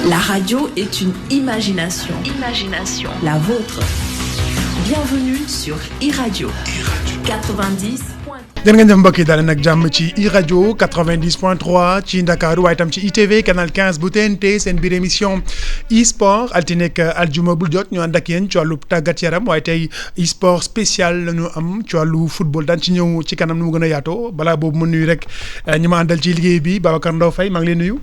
La radio est une imagination. La vôtre. Bienvenue sur iRadio 90. jërë ngeen jëf mbokk yi daal nag jàmm ci iRadio 90.3 ci Ndakaaru waaye tam ci ITV canal 15 bu TNT seen biir émission e-sport altine ak aljuma bul jot ñu ànd ak yéen ci wàllu tàggat yaram waaye tey e-sport spécial la ñu am ci wàllu football daan ci ñëw ci kanam nu mu gën a yaatoo balaa boobu ma nuyu rek ñi ma àndal ci liggéey bi Babacar Ndaw Faye maa ngi lay nuyu.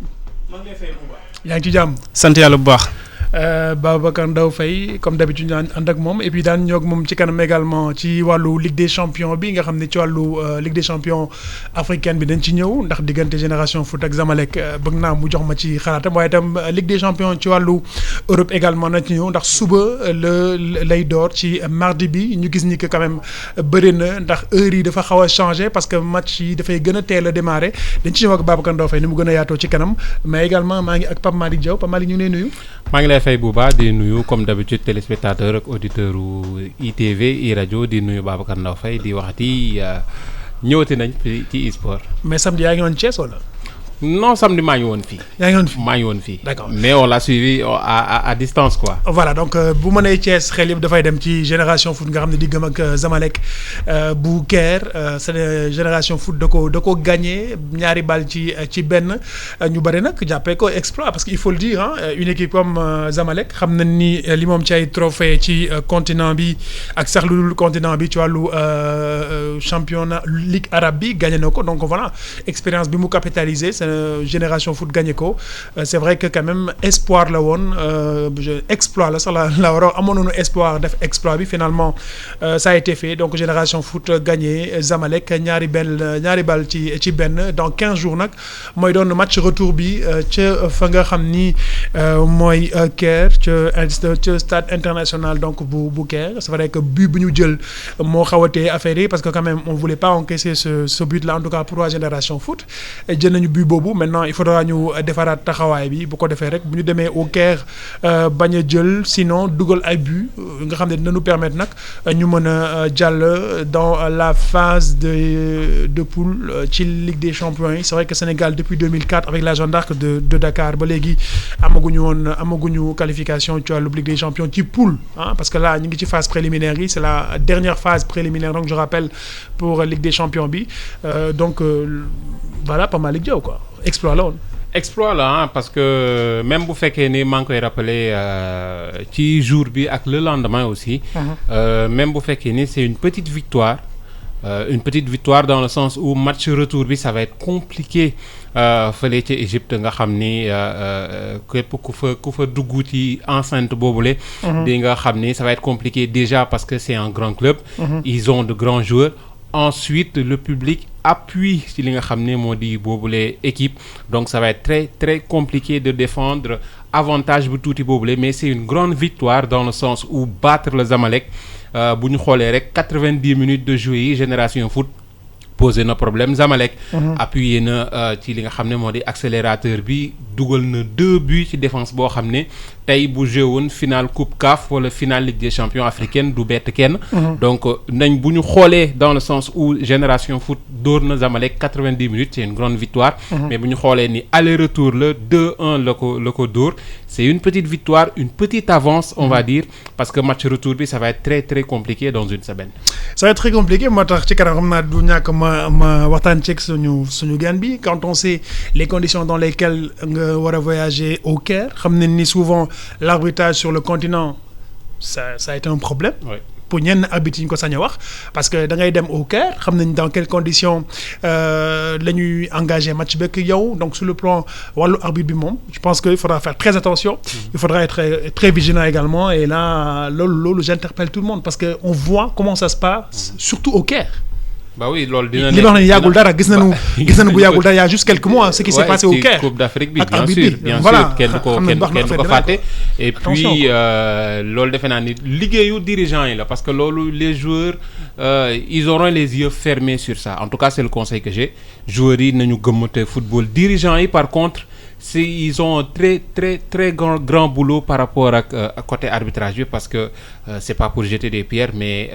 maa ngi lay fay bu baax. yaa ngi ci jàmm. sant yàlla bu baax. Babacar Ndaw Faye comme d'habitude ñu ànd ak moom et puis daan ñoo ak moom ci kanam également ci wàllu Ligue des champions bi nga xam ne ci wàllu Ligue des champions africaine bi dañ ci ñëw ndax diggante Génération Foot ak Zamalek bëgg naa mu jox ma ci xalaatam waaye itam Ligue des champions ci wàllu Europe également nañ ci ñëw ndax suba lay door ci mardi bi ñu gis ni que quand même bëri na ndax heure yi dafa xaw a changé parce que match yi dafay gën a teel a démarré dañ ci ñëw ak Babacar Ndaw Faye ni mu gën a yaatoo ci kanam mais également maa ngi ak Pape Malick Diaw Pape Malick ñu ngi lay nuyu. maa ngi lay fay bu baax di nuyu comme d'habitude téléspectateur ak auditeur u ITV iRadio di nuyu Babacar Ndaw Faye di waxati ñëwati nañ ci e-sport. mais samedi yaa ngi woon Thiès wala. non samedi maa ngi woon fii. yaa ngi woon fii maa ngi woon fii. d'accord mais on l'a suivi à distance quoi. voilà donc bu ma nee Thiès xel yëpp dafay dem ci Génération Foot nga xam ne diggam ak Zamalek bu Caire c'est Génération Foot da ko gagné ñaari bal ci benn ñu bëri nag jàppee ko exploit parce que il faut le dire une équipe comme Zamalek xam nañ ni li moom ci ay trophée ci continent bi ak sax lu dul continent bi ci wàllu championnat Ligue arabe bi gagné na ko donc voilà expérience bi mu capitalisé. Génération Foot gagné ko c'est vrai que quand même espoir la woon exploit la sax la war a amoon nañu espoir def exploit bi finalement ça a été fait donc Génération Foot gagné Zamalek ñaari bal ci benn dans 15 jours nag mooy doon match retour bi ca fa nga xam ni mooy Caire ca stade international donc bu Caire c'est vrai que but bu ñu jël moo xawatee affaire yi parce que quand même on voulait pas encaisser ce but là en tout cas pour la Génération Foot jël nañu but boobu maintenant il faudra ñu defaraat taxawaay bi bu ko defee rek bu ñu demee au Caire bañ a jël sinon dugal ay but nga xam ne dina nous permettre nag ñu mën a jàll dans la phase de poule ci Ligue des champions yi c'est vrai que Sénégal depuis 2004 avec la Jeanne d'Arc de Dakar ba léegi amaguñu qualification ci wàllu Ligue des champions ci poule parce que là ñu ngi ci phase préliminaire yi c'est la dernière phase préliminaire donc je rappelle pour Ligue des champions bi donc voilà pas mal Diaw quoi exploit la woon. exploit la parce que même bu fekkee ni maa ngi koy rappeler ci jour bi ak le lendemain aussi. Même bu fekkee ni c'est une petite victoire dans le sens où match retour bi ça va être compliqué fële ci Égypte nga xam ni képp ku fa dugg ci enceinte boobule. di nga xam ni ça va être compliqué déjà parce que c'est un grand club. Ils ont de grands joueurs. Ensuite le public appuie ci li nga xam ne moo di boobule équipe donc ça va être très très compliqué de défendre avantage bu tuuti boobule mais c'est une grande victoire dans le sens où battre le Zamalek bu ñu xoolee rek 90 minutes de jeu yi Génération Foot posé na problème Zamalek appuyé na ci li nga xam ne moo di accélérateur bi dugal na 2 buts ci défense boo xam ne tey bu joué woon finale coupe CAF wala finale Ligue des champions africaine du bett kenn donc nañ bu ñu xoolee dans le sens où Génération Foot dóor na Zamalek 90 minutes c'est une grande victoire mais bu ñu xoolee ni aller-retour la 2-1 la ko dóor c'est une petite victoire une petite avance on va dire parce que match retour bi ça va être très très compliqué dans une semaine. ça va être très compliqué moo tax ci kanam xam naa du ñàkk ma waxtaan ceeg suñu gan bi quand on sait les conditions dans lesquelles nga war a voyager au Caire xam nañ ni souvent l'arbitrage sur le continent ça a été un problème. Oui. pour ñenn arbitres yi ñu ko sañ a wax parce que da ngay dem au Caire xam nañ dans quelles conditions la ñuy engagé match beeg yow donc sur le plan wàllu arbitre bi moom je pense que il faudra faire très attention. Il faudra être très vigilant également et là loolu j'interpelle tout le monde parce que on voit comment ça se passe surtout au Caire. bah oui loolu dina li wax ne yàggul dara gis nañu bu yàggul dara il y a juste quelques mois ce qui s'est passé au Caire Coupe d'Afrique bi bien sûr voilà kenn du ko fàtte et puis loolu defe naa ni liggéeyu dirigeants yi la parce que loolu les joueurs ils auront les yeux fermés sur ça en tout cas c'est le conseil que j'ai joueurs yi nañu gëmmate football dirigeants yi par contre ils ont un très grand boulot par rapport à côté arbitrage parce que c'est pas pour jeter des pierres mais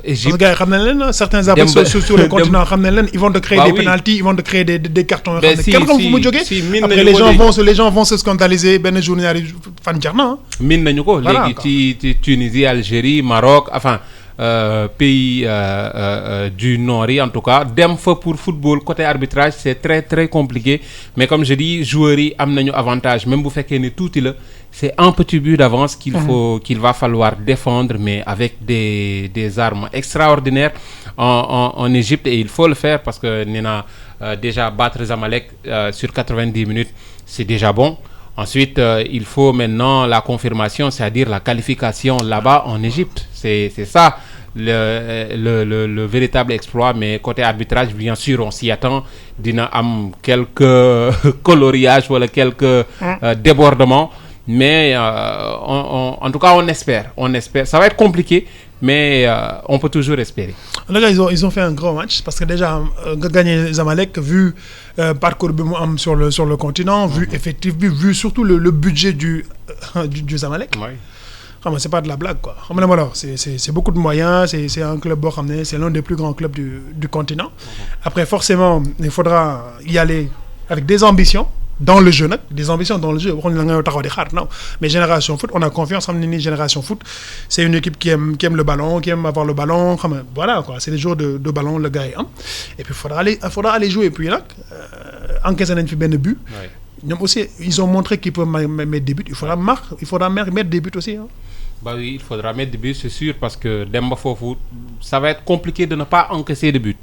Égypte. Parce que certains arbitres sur le continent ils vont te créer des pénaltys, ils vont te créer des cartons. Après les gens vont se scandaliser benn jour ñaari fan jar na. Min nañu ko léegi ci Tunisie, Algérie, Maroc, enfin pays du nord en tout cas dem fa pour football côté arbitrage c'est très compliqué mais comme je dis joueurs yi am nañu avantage même bu fekkee ne tuuti la c'est un petit but d'avance qu'il va falloir défendre mais avec des armes extraordinaires en Égypte et il faut le faire parce que nee na déjà battre Zamalek sur 90 minutes c'est déjà bon. Ensuite, il faut maintenant la confirmation, c'est-à-dire la qualification là-bas en Égypte. C'est ça le véritable exploit. Mais côté arbitrage, bien sûr, on s'y attend. Dina am quelques coloriages ou quelques débordements. Mais en tout cas, on espère. Ça va être compliqué, mais on peut toujours espérer. Les gars, ils ont fait un grand match parce que déjà, gagner Zamalek, vu parcours sur le continent, vu effectif, vu surtout le budget du Zamalek. Oui. C'est pas de la blague, quoi. Alors, c'est beaucoup de moyens, c'est un club, c'est l'un des plus grands clubs du continent. Après, forcément, il faudra y aller avec des ambitions. Dans le jeu, mais Génération Foot, on a confiance en Génération Foot. C'est une équipe qui aime le ballon, qui aime avoir le ballon. Voilà, quoi. C'est des joueurs de ballon, le gars. Hein. Et puis, il faudra aller jouer. Et puis là, encaisser un but. Aussi, ils ont montré qu'ils peuvent mettre des buts. Il faudra mettre des buts aussi. Hein. Bah oui, il faudra mettre des buts, c'est sûr, parce que Demba Fofu, ça va être compliqué de ne pas encaisser de buts.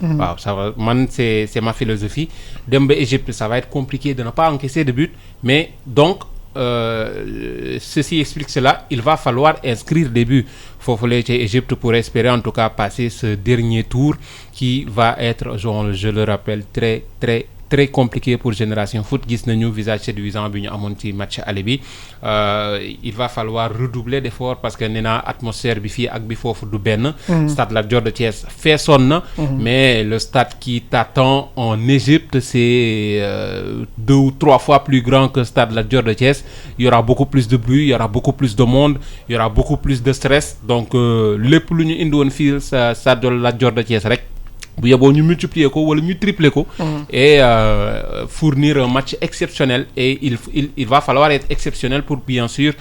Wow, c'est ma philosophie. Dembe Égypte, ça va être compliqué de ne pas encaisser de but, mais donc ceci explique cela. Il va falloir inscrire des buts. Fofolé chez Égypte pour espérer en tout cas passer ce dernier tour qui va être, je le rappelle, très compliqué pour Génération Foot. Gis nañu visage séduisant bi ñu amoon ci match aller bi il va falloir redoubler d'efforts parce que nee na atmosphère bi fii ak bi foofu du benn. Stade Lat Dior de Thiès feesoon na mais le stade qui t'attend en Égypte c'est 2 ou 3 fois plus grand que Stade Lat Dior de Thiès. Il y aura beaucoup plus de bruit, il y aura beaucoup plus de monde, il y aura beaucoup plus de stress donc lépp lu ñu indi woon fii sa Stade Lat Dior de Thiès rek bu yeboo ñu multiplier ko wala ñu tripler ko et fournir un match exceptionnel et il va falloir être exceptionnel pour bien sûr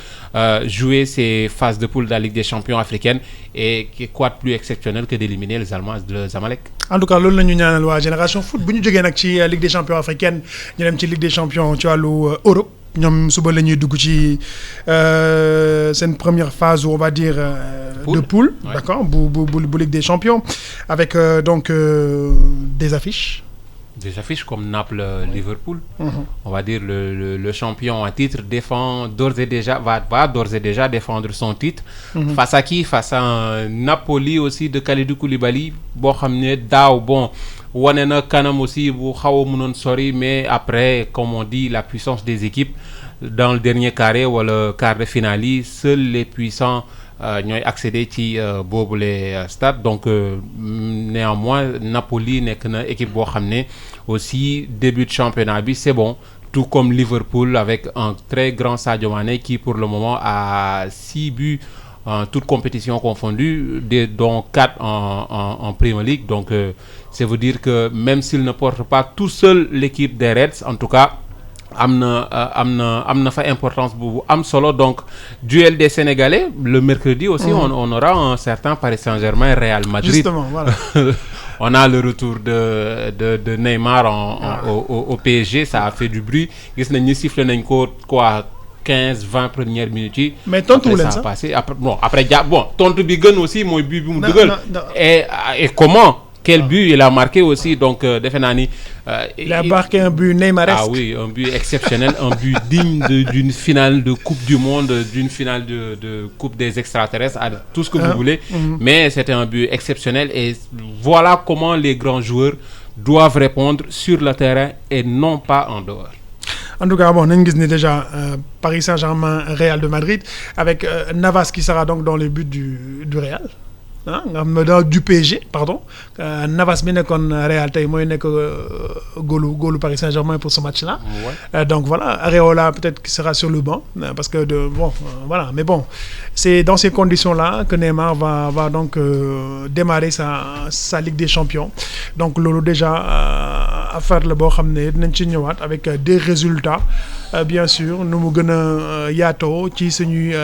jouer ces phases de poule de la Ligue des Champions africaine et quoi de plus exceptionnel que d'éliminer les Allemands de Zamalek. En tout cas loolu la ñu ñaanal waa Génération Foot bu ñu jógee nag ci Ligue des Champions africaine ñu dem ci Ligue des Champions ci wàllu Europe ñoom suba la ñuy dugg ci seen première phase où on va dire de poule, ouais. D'accord, bu Ligue des Champions avec donc des affiches. Des affiches comme Naples, Liverpool. On va dire le champion en titre va d'ores et déjà défendre son titre. Face à qui? Face à un Napoli aussi de Kalidou Koulibaly boo xam ne daaw bon wane na kanam aussi bu xaw a mënoon sori mais après comme on dit la puissance des équipes dans le dernier carré wala quart de finale yi seuls les puissants ñooy accéder ci boobule stade donc néanmoins Napoli nekk na équipe boo xam ne aussi début de championnat bi c'est bon tout comme Liverpool avec un très grand Sadio Mané qui pour le moment a 6 buts en toute compétition confondue dont 4 en Premier League donc ça veut dire que même s'il ne porte pas tout seul l'équipe des Reds en tout cas am na fa importance bu am solo donc duel des Sénégalais le mercredi aussi on aura un certain Paris Saint-Germain Real Madrid. Justement, voilà. On a le retour de Neymar au PSG, ça a fait du bruit. Gis nañ ni sifflé nañ ko quoi 15-20 premières minutes yi. Mais tontu leen ça a passé après tontu bi gën aussi mooy but bi mu dugal. Et comment? Quel but il a marqué aussi donc defe naa ni. Il a marqué un but neymaresque. Ah oui, un but exceptionnel, un but digne d'une finale de Coupe du Monde, d'une finale de Coupe des extraterrestres, tout ce que vous voulez. Mais c'était un but exceptionnel et voilà comment les grands joueurs doivent répondre sur le terrain et non pas en dehors. En tout cas, bon, on a déjà Paris Saint-Germain, Real de Madrid, avec Navas qui sera donc dans les buts du Real. nga xam ne dans du PSG pardon Navas bi nekkoon Real tey mooy nekk góolu Paris Saint-Germain pour ce match-là. Donc voilà, Areola peut-être qui sera sur le banc parce que voilà, mais bon, c'est dans ces conditions-là que Neymar va donc démarrer sa Ligue des Champions. Donc loolu déjà affaire la boo xam ne dinañ ci ñëwaat avec des résultats bien sûr nu mu gën a yaatoo ci suñuy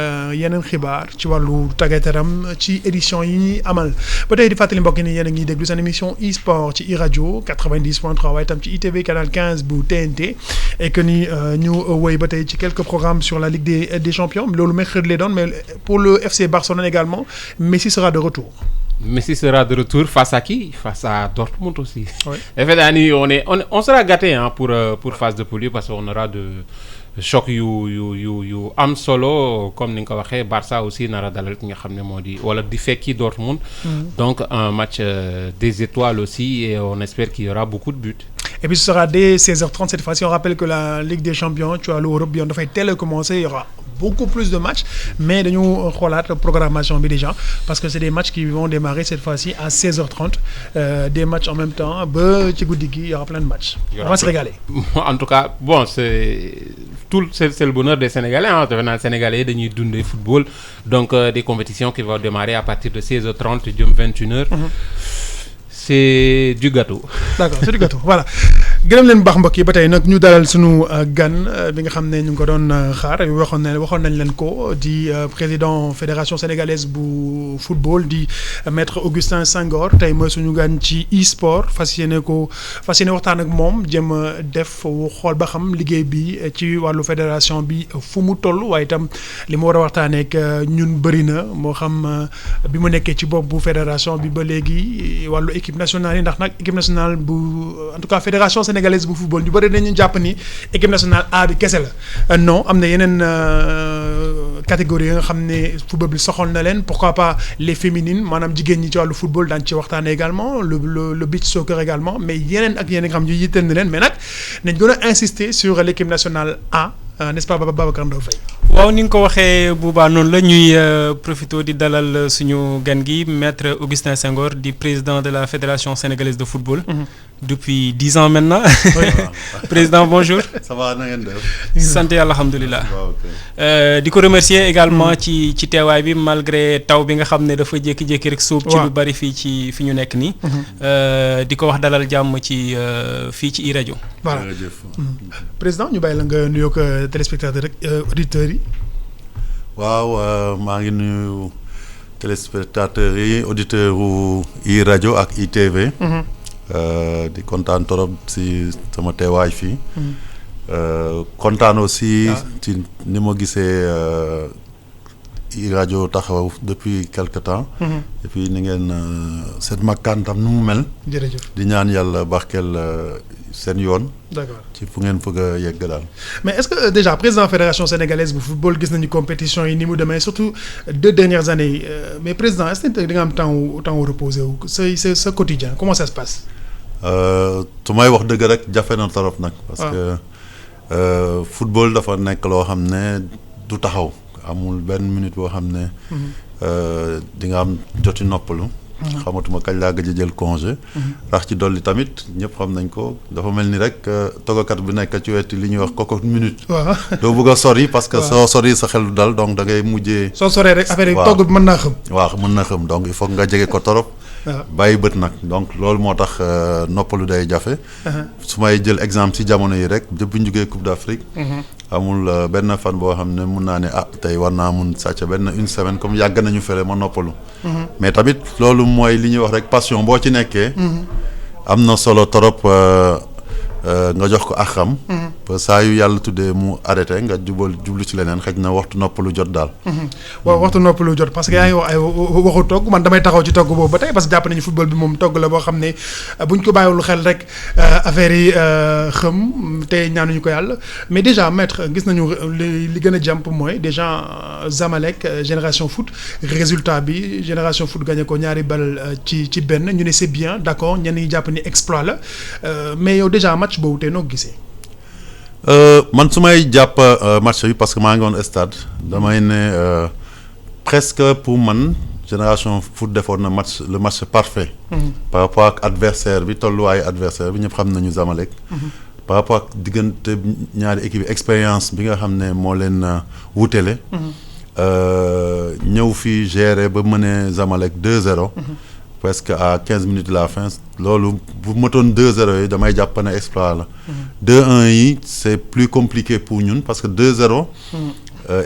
yeneen xibaar ci wàllu tàggat-yaram ci édition yi ñuy amal ba tey di fàttali mbokk ni yéen a ngi déglu seen émission e-sport ci iRadio 90.3 waaye tam ci ITV canal 15 bu TNT et que ni ñu wéy ba tey ci quelques programmes sur la Ligue des Champions loolu mercredi lay doon mais pour le FC Barcelone également Messi sera de retour. Messi sera de retour face à qui? Face à Dortmund aussi. Oui. Effectivement, on sera gâté pour phase de poule parce qu'on aura de choc yu am solo comme ni nga ko waxee Barça aussi nara dalal ki nga xam ne moo di wala di fekki Dortmund. Donc un match des étoiles aussi et on espère qu'il y aura beaucoup de buts. Et puis ce sera dès 16h30 cette fois-ci. On rappelle que la Ligue des Champions, tu vois, l'Europe bi on dafay teel a commencer, il y aura beaucoup plus de matchs, mais dañu xoolaat programmation bi déjà parce que c'est des matchs qui vont démarrer cette fois-ci à 16h30, des matchs en même temps ba ci guddi gi il y aura plein de matchs. On va se régaler. En tout cas, bon, c'est le bonheur des Sénégalais defe naa Sénégalais dañuy dundee football donc des compétitions qui vont démarrer à partir de 16h30 jëm 21h. C'est du gâteau. D'accord, c'est du gâteau voilà. gërëm leen baax mbokk yi ba tey nag ñu dalal sunu gan bi nga xam ne ñu ngi ko doon xaar waxoon nañ leen ko di président fédération sénégalaise bu football di maître Augustin Senghor tey mooy suñu gan ci e-sport fas yéene waxtaan ak moom jëm def xool ba xam liggéey bi ci wàllu fédération bi fu mu toll waaye itam li mu war a waxtaanee ak ñun bëri na moo xam bi mu nekkee ci bopp bu fédération bi ba léegi wàllu équipe nationale yi ndax nag équipe nationale bu en tout cas fédération sénégalaise bu football ñu bëri dañu jàpp ni équipe nationale A bi kese la non am na yeneen catégorie yi nga xam ne football bi soxal na leen pourquoi pas les féminines maanaam jigéen ñi ci wàllu football daan ci waxtaanee également le beach soccer également mais yeneen ak yeneen nga xam ne yitteel na leen mais nag nañ gën a insister sur l'équipe nationale A n'est-ce pas Babacar Ndao Faye. waaw ni nga ko waxee Bouba noonu la ñuy profité di dalal suñu gan gi maître Augustin Senghor di président de la fédération sénégalaise de football. Depuis 10 ans maintenant. Oui. Président bonjour. Ça va na ngeen def. sant yàlla alhamdulilah. di ko remercier également ci teewaay bi malgré taw bi nga xam ne dafa jékki-jékki rek sóob ci lu bari fii fi ñu nekk nii. di ko wax dalal jàmm ci fii ci iRadio. Voilà président ñu bàyyi la nga nuyoo ko téléspectateurs rek auditeurs yi. waaw maa ngi nuyu téléspectateurs yi auditeurs u iRadio ak ITV. di kontaan torop si sama teewaay fii. kontaan aussi ci ni ma gisee iRadio taxaw depuis quelque temps. et puis ni ngeen seen makkaan tam nu mu mel. jërëjëf di ñaan yàlla barkeel seen yoon. d'accord ci fu ngeen bëgg a yegg daal. mais est-ce que déjà président fédération sénégalaise bu football gis nañu compétition yi ni mu demee surtout 2 dernières années yi mais président est-ce que da nga am temps reposé wu sa quotidien comment ça se passe. su may wax dëgg rek jafe na torop nag. parce que football dafa nekk loo xam ne du taxaw amul benn minute boo xam ne. di nga am joti noppalu. xamatuma kañ laa gëj a jël congé. rax ci dolli tamit ñëpp xam nañ ko dafa mel ni rek toggakat bu nekk ci wetu li ñuy wax cocotte minute. waaw doo bëgg a sori parce que soo sori sa xel du dal donc da ngay mujjee. soo soree rek affaire yi togg bi mën naa xam. waaw mën na xam donc il faut nga jege ko torop. bàyyi bët nag donc loolu moo tax noppalu day jafe. su may jël exemple ci jamono yi rek bu ñu jógee Coupe d'Afrique. amul benn fan boo xam ne mun naa ne tey war naa mun sàcc benn une semaine comme yàgg nañu fële ma noppalu. mais tamit loolu mooy li ñuy wax rek passion boo ci nekkee. am na solo trop nga jox ko axam. saa yu yàlla tuddee mu arrêté nga jublu ci leneen xëj na waxtu noppalu jot daal. waaw waxtu noppalu jot parce que yaa ngi wax ay waxu togg man damay taxaw ci togg boobu ba tey parce que jàpp nañu football bi moom togg la boo xam ne buñ ko bàyyiwul xel rek affaire yi xëm te ñaanuñu ko yàlla mais déjà maître gis nañu li gën a jàmp mooy déjà Zamalek génération foot résultat bi génération foot gagné ko ñaari bal ci benn ñu ne c'est bien d'accord ñenn ñi jàpp ni exploit la mais yow déjà match boobu tey noo gisee. man su may jàpp match bi parce que maa ngi woon stade damay ne presque pour man Génération Foot defoon na le match parfait. par rapport ak adversaire bi tolluwaayu adversaire bi ñëpp xam nañu Zamalek. par rapport ak diggante ñaari équipe expérience bi nga xam ne moo leen wutele. ñëw fii gérer ba mëne Zamalek 2-0. presque à 15 minutes de la fin loolu bu matoon 2-0 yi damay jàpp ne exploit la. 2-1 yi c'est plus compliqué pour ñun parce que 2-0.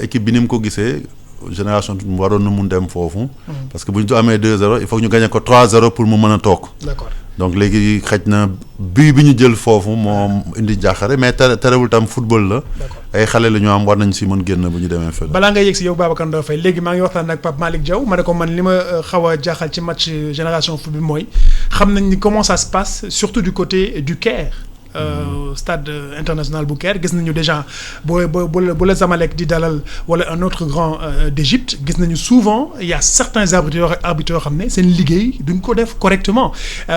équipe bi ni mu ko gisee. Génération mu waroon na mun dem foofu. parce que bu ñu amee 2-0 il faut que ñu gagné ko 3-0 pour mu mën a toog. D'accord. donc léegi xëj na bii bi ñu jël foofu moom indi jaaxare mais terewul tam football la. ay xale la ñu am war nañ si mën génn bu ñu demee fële. balaa ngay yegg si yow Babacar Ndo Faye léegi maa ngi waxtaan ak Pape Malick Diaw ma ne ko man li ma xaw a jaaxal ci match Génération Foot bi mooy xam nañ ni comment ça se passe surtout du côté du Caire. Stade international bu Caire gis nañu déjà bu la Zamalek di dalal wala un autre grand d'Égypte gis nañu souvent il y a certains arbitres yoo xam ne seen liggéey duñ ko def correctement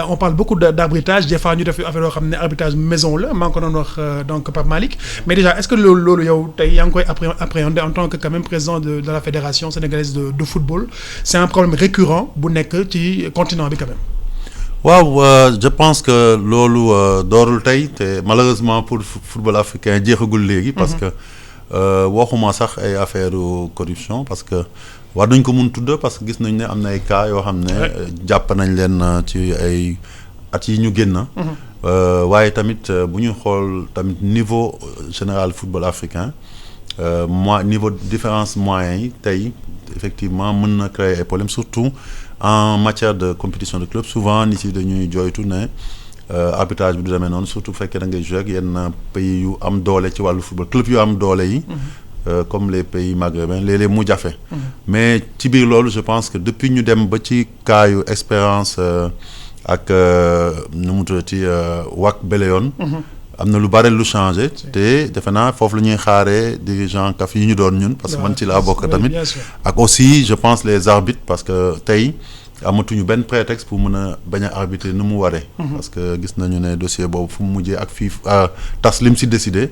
on parle beaucoup d'arbitrage des fois ñu def affaire yoo xam ne arbitrage maison la maa ngi ko doon wax donc Pape Malick mais déjà est-ce que loolu yow tey yaa ngi koy appréhender en tant que quand même président de la fédération sénégalaise de football c'est un problème récurrent bu nekk ci continent bi quand même. waaw je pense que loolu doorul tey te malheureusement pour football africain jeexagul léegi. parce que waxuma sax ay affaire corruption parce que war nañ ko mun tudd parce que gis nañ ne am na ay cas yoo xam ne jàpp nañ leen ci ay at yi ñu génn. waaye tamit bu ñu xool tamit niveau général football africain niveau différence moyens yi tey effectivement mën na créer ay problèmes surtout. En matière de compétition de club souvent nit yi dañuy jooytu ne arbitrage bi du demee noonu surtout bu fekkee da ngay jouer ak yenn pays yu am doole ci wàllu football club yu am doole yi. comme les pays maghrébins léeg-léeg mu jafe. mais ci biir loolu je pense que depuis ñu dem ba ci cas yu expérience ak nu mu tuddati Wak Beleyon. am na lu bare lu changé te defe naa foofu la ñuy xaaree dirigeant CAF yi ñu doon ñun parce que man ci laa bokk tamit ak aussi je pense les arbitres parce que tey amatuñu benn prétexte pour mën a bañ a arbitrer nu mu waree parce que gis nañu ne dossier boobu fu mu mujjee ak FIFA tas lim si décidé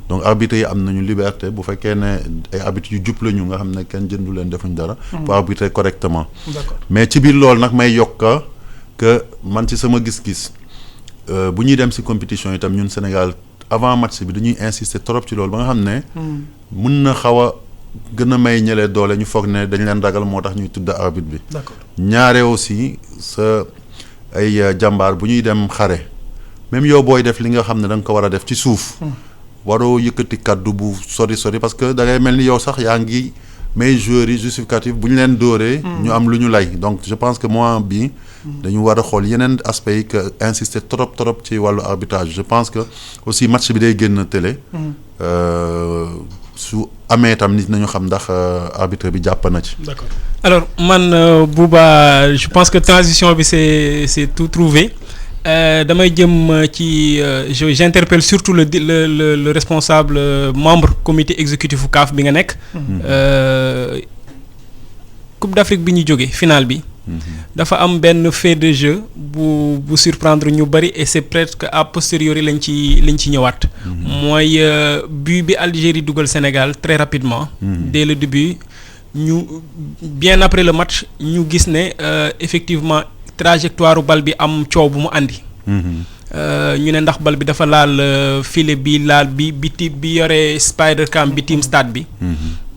donc arbitres yi am nañu liberté bu fekkee ne ay arbitres yu jub la ñu nga xam ne kenn jëndu leen defuñ dara pour arbitrer correctement mais ci biir loolu nag may yokk que man ci sama gis-gis bu ñuy dem ci compétition itam ñun Sénégal avant match bi dañuy insister trop ci loolu ba nga xam ne mën na xaw a gën a may ñëlee doole ñu foog ne dañ leen ragal moo tax ñuy tudd arbitre bi ñaare aussi sa ay jàmbaar bu ñuy dem xare même yow booy def li nga xam ne da nga ko war a def ci suuf waroo yëkkati kaddu bu sori parce que da ngay mel ni yow sax yaa ngi may joueurs yi justificatif bu ñu leen dóoree ñu am lu ñu lay donc je pense que moi bi dañu war a xool yeneen aspects yi que insister trop ci wàllu arbitrage je pense que aussi match bi day génn télé su amee tam nit nañu xam ndax arbitre bi jàpp na ci. D'accord. Alors man Bouba je pense que transition bi c'est tout trouvé damay jëm ci j'interpelle surtout le responsable membre comité exécutif CAF bi nga nekk. Coupe d'Afrique bi ñu jógee finale bi. dafa am benn fait de jeu bu surprendre ñu bari et c'est presque a posteriori lañ ci ñëwaat. mooy but bi Algérie dugal Sénégal très rapidement. dès le début ñu bien après le match ñu gis ne effectivement trajectoire bal bi am coow bu mu andi. ñu ne ndax bal bi dafa laal filet bi laal bi yore Spider Cam bi team stade bi.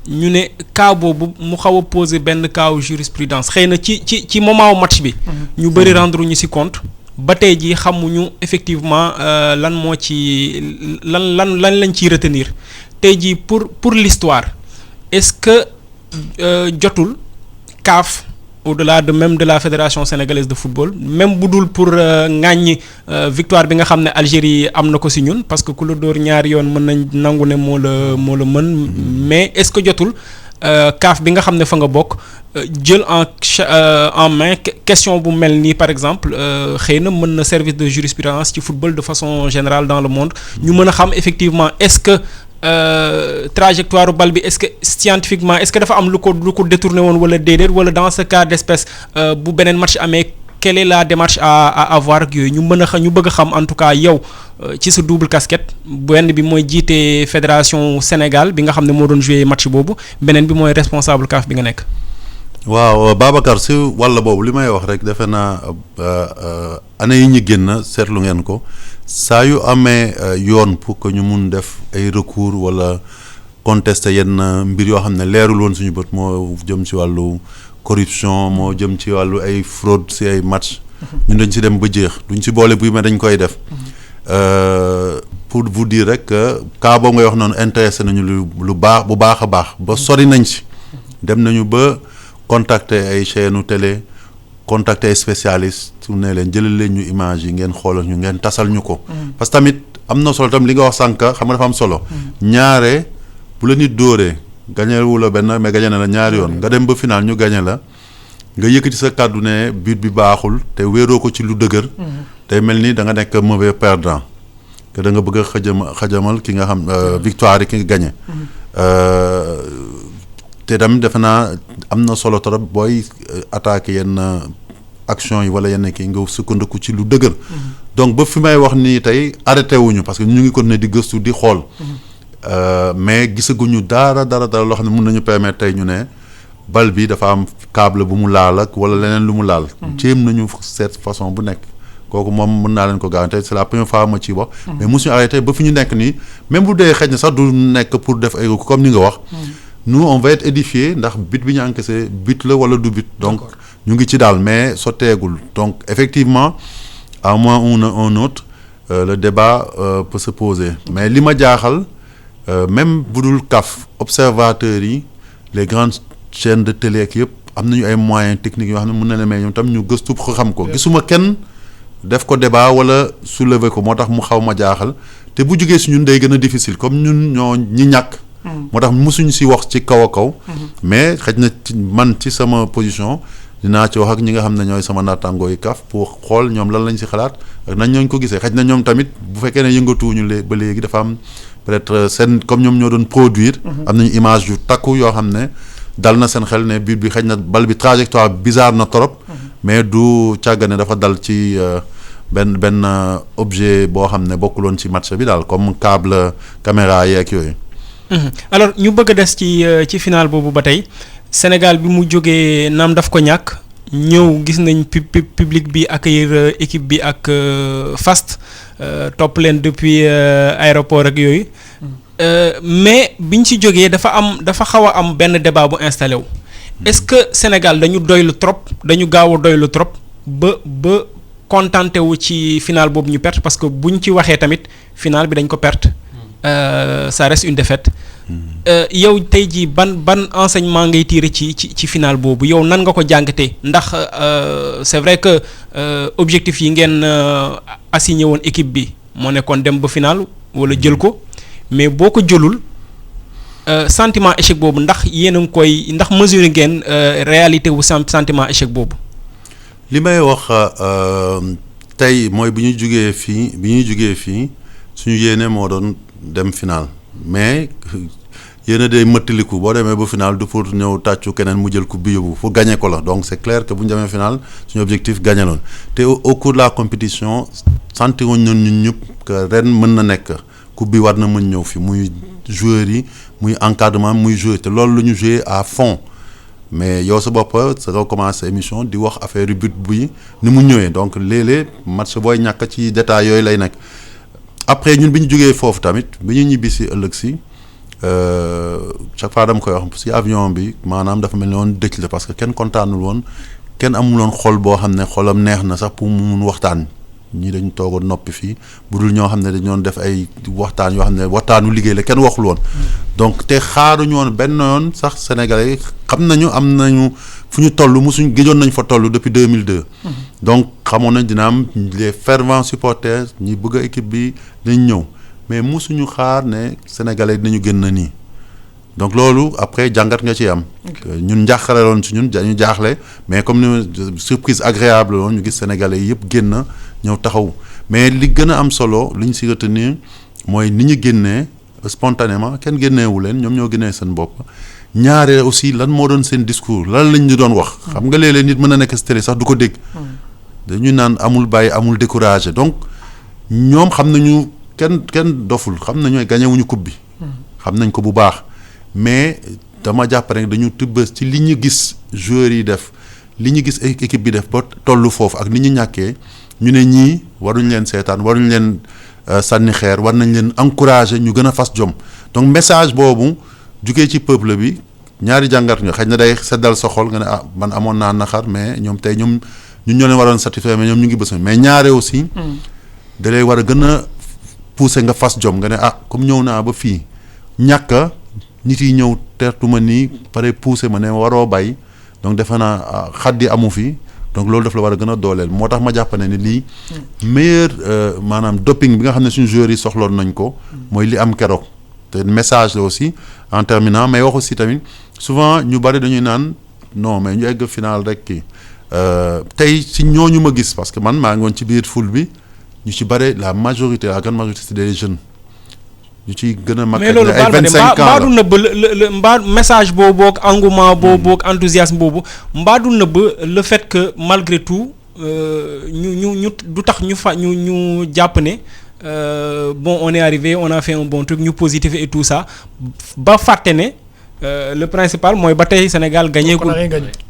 ñu ne cas boobu mu xaw a poser benn cas jurisprudence xëy na ci moment wu match bi. ñu bëri rendre ñu ci compte. ba tey jii xamuñu effectivement lan moo ci lan lañ ciy retenir tey jii pour l'histoire est-ce que jotul CAF au-delà même de la fédération sénégalaise de football même bu dul pour ŋàññi victoire bi nga xam ne Algérie am na ko ci ñun parce que ku la dóor ñaari yoon mën nañ nangu ne moo la mën mais est-ce que jotul CAF bi nga xam ne fa nga bokk jël en main question bu mel nii par exemple xëy na mën na service de jurisprudence ci football de façon générale dans le monde ñu mën a xam effectivement est-ce que trajectoire bal bi est-ce que scientifiquement est-ce que dafa am lu ko détourné woon wala déedéet wala dans ce cas d'espèce bu beneen match amee quelle est la démarche à avoir ak yooyu ñu bëgg a xam en tout cas yow ci sa double casquette benn bi mooy jiite fédération Sénégal bi nga xam ne moo doon jouer match boobu beneen bi mooy responsable CAF bi nga nekk. waaw Babacar si wàll boobu li may wax rek defe naa année yi ñu génn seetlu ngeen ko saa yu amee yoon pour que ñu mun def ay recours wala contester yenn mbir yoo xam ne leerul woon suñu bët moo jëm ci wàllu corruption moo jëm ci wàllu ay fraude ci ay match ñun dañ ci dem ba jeex duñ ci boole buy mais dañ koy def pour vous dire rek cas boobu ngay wax noonu intéressé nañu lu baax bu baax a baax ba sori nañ ci dem nañu ba contacter ay chaîne télé contacter ay spécialistes su ne leen jëlal leen ñu image yi ngeen xoolal ñu ngeen tasal ñu ko parce que tamit am na solo tam li nga wax sànq xam nga dafa am solo ñaare bu la nit dóoree gañe wu la benn mais gañe na la ñaari yoon nga dem ba final ñu gañe la nga yëkkati sa kàddu ne but bi baaxul te wéeroo ko ci lu dëgër day mel ni da nga nekk mauvais perdant que da nga bëgg a xajamal ki nga xam victoire yi ki nga gañe te tamit defe naa am na solo trop booy attaqué yenn action yi wala yenn kii nga sukkandiku ci lu dëgër donc ba fi may wax nii tey arrêté wuñu parce que ñu ngi continuer di gëstu di xool mais gisaguñu dara loo xam ne mun nañu permettre tey ñu ne bal bi dafa am câble bu mu laal ak wala leneen lu mu laal jéem nañu cette façon bu nekk kooku moom mën naa leen ko garantir c'est la première fois ma ci wax mais mosuñu arrêté ba fi ñu nekk nii même bu dee xëy na sax du nekk pour def ay recours comme ni nga wax nous on va être édifié ndax but bi ñu encaissé but la wala du but donc ñu ngi ci daal mais sotteegul donc effectivement à moins un autre le débat peut se poser mais li ma jaaxal même bu dul CAF observateurs yi les grandes chaînes de télé ak yëpp am nañu ay moyens techniques yoo xam ne mën na leen may ñoom tam ñu gëstu ko xam ko gisuma kenn def ko débat wala soulever ko moo tax mu xaw ma jaaxal te bu jógee si ñun day gën a difficile comme ñun ñoo ñi ñàkk moo tax mosuñu si wax ci kaw a kaw mais xëj na man ci sama position dinaa ci wax ak ñi nga xam ne ñooy sama naataangoo yi CAF pour xool ñoom lan lañ si xalaat ak nañ ñooñ ko gisee xëj na ñoom tamit bu fekkee ne yëngatuwuñu ba léegi dafa am peut-être seen comme ñoom ñoo doon produire am nañu image yu takku yoo xam ne dal na seen xel ne but bi xëj na bal bi trajectoire bizarre na trop mais du càggane dafa dal ci benn objet boo xam ne bokkuloon ci match bi daal comme câble caméra yeeg yooyu alors ñu bëgg a des ci final boobu ba tey Sénégal bi mu jógee naam daf ko ñàkk ñëw gis nañ public bi accueillir équipe bi ak faste topp leen depuis aéroport ak yooyu mais biñ ci jógee dafa xaw a am benn débat bu installé wu est-ce que Sénégal dañu doylu trop dañu gaaw a doylu trop ba contenté wu ci final boobu ñu perte parce que buñ ci waxee tamit final bi dañ ko perte ça reste une défaite yow tey jii ban enseignement ngay tirer ci final boobu yow nan nga ko jàngatee ndax c'est vrai que objectif yi ngeen assigné woon équipe bi moo nekkoon dem ba final wala jël ko mais boo ko jëlul sentiment échec boobu ndax yéen a ngi koy ndax mesurer ngeen réalité wu sentiment échec boobu. li may wax tey mooy bi ñuy jugee fii suñu yéene moo doon dem final mais yéene day mëttaliku boo demee ba final du pour ñëw tàccu keneen mu jël coupe bi yóbbu pour gagner ko la donc c'est clair que bu ñu demee final suñu objectif gagner loon te au cours de la compétition sentiruñ ñun ñëpp que ren mën na nekk coupe bi war na mën ñëw fi muy joueurs yi muy encadrement muy joueur te loolu la ñu joué à fond mais yow sa bopp sa nga commencé émission di wax affaire yu but bi ni mu ñëwee donc léeg-léeg match booy ñàkk ci détail yooyu lay nekk après ñun bi ñu jógee foofu tamit bi ñu ñibbi si ëllëg si chaque fois dama koy wax si avion bi maanaam dafa mel ni woon dëcc la parce que kenn kontaanul woon kenn amul woon xol boo xam ne xolam neex na sax pour mu mun waxtaan ñii dañu toogoon noppi fii bu dul ñoo xam ne dañu doon def ay waxtaan yoo xam ne waxtaanu liggéey la kenn waxul woon donc te xaaruñu woon benn yoon sax sénégalais yi xam nañu am nañu fu ñu toll mosuñ géjoon nañ fa toll depuis 2002 donc xamoon nañ dina am les fervents supporters ñi bëgg a équipe bi dañ ñëw mais mosuñu xaar ne sénégalais dinañu génn nii donc loolu après jàngat nga ci am ñun njàqare loon ci ñun dañu jaaxle mais comme ni surprise agréable loon ñu gis sénégalais yi yëpp génn ñëw taxaw mais li gën a am solo li ñu si retenir mooy ni ñu génnee spontanément kenn génneewu leen ñoom ñoo génnee seen bopp ñaaree aussi lan moo doon seen discours lan lañ ñu doon wax xam nga léeg-léeg nit mën na nekk si télé sax du ko dégg dañu naan amul bàyyi amul découragé donc ñoom xam nañu kenn doful xam nañu gañewuñu coupe bi xam nañ ko bu baax mais dama jàpp rek dañu tibb ci li ñu gis joueurs yi def li ñu gis équipe bi def ba tollu foofu ak ni ñu ñàkkee ñu ne ñii waruñ leen seetaan waruñ leen sànni xeer war nañ leen encourager ñu gën a fas jom donc message boobu jugee ci peuple bi ñaari jàngat nga xëy na day seddal sa xol nga ne man amoon naa naxar mais ñoom tey ñun ñoo leen waroon satisfaire mais ñoom ñu ngi bës mais ñaare aussi da lay war a gën a pousser nga fas jom nga ne comme ñëw naa ba fii ñàkka nit yi ñëw tertuma nii pare pousser ma ne waroo bay donc defe naa xaddi amu fi donc loolu daf la war a gën a dooleel moo tax ma jàpp ne ni lii meilleur maanaam doping bi nga xam ne suñu joueurs yi soxloon nañ ko mooy li am keroog te message la aussi en terminant mais wax aussi tamit souvent ñu bari dañuy naan non mais ñu egg final rek kii tey si ñooñu ma gis parce que man maa ngi woon ci biir foule bi ñu ci bari la grande majorité c'est des jeunes ñu ciy gën a mag mais loolu ay 25 ans mbaadu nëbb mbaa message boobu ak engouement boobu ak enthousiasme boobu mbaadu nëbb le fait que malgré tout ñu du tax ñu jàpp ne bon on est arrivé on a fait un bon truc ñu positif et tout ça ba fàtte ne le principal mooy ba tey Sénégal gagné gul.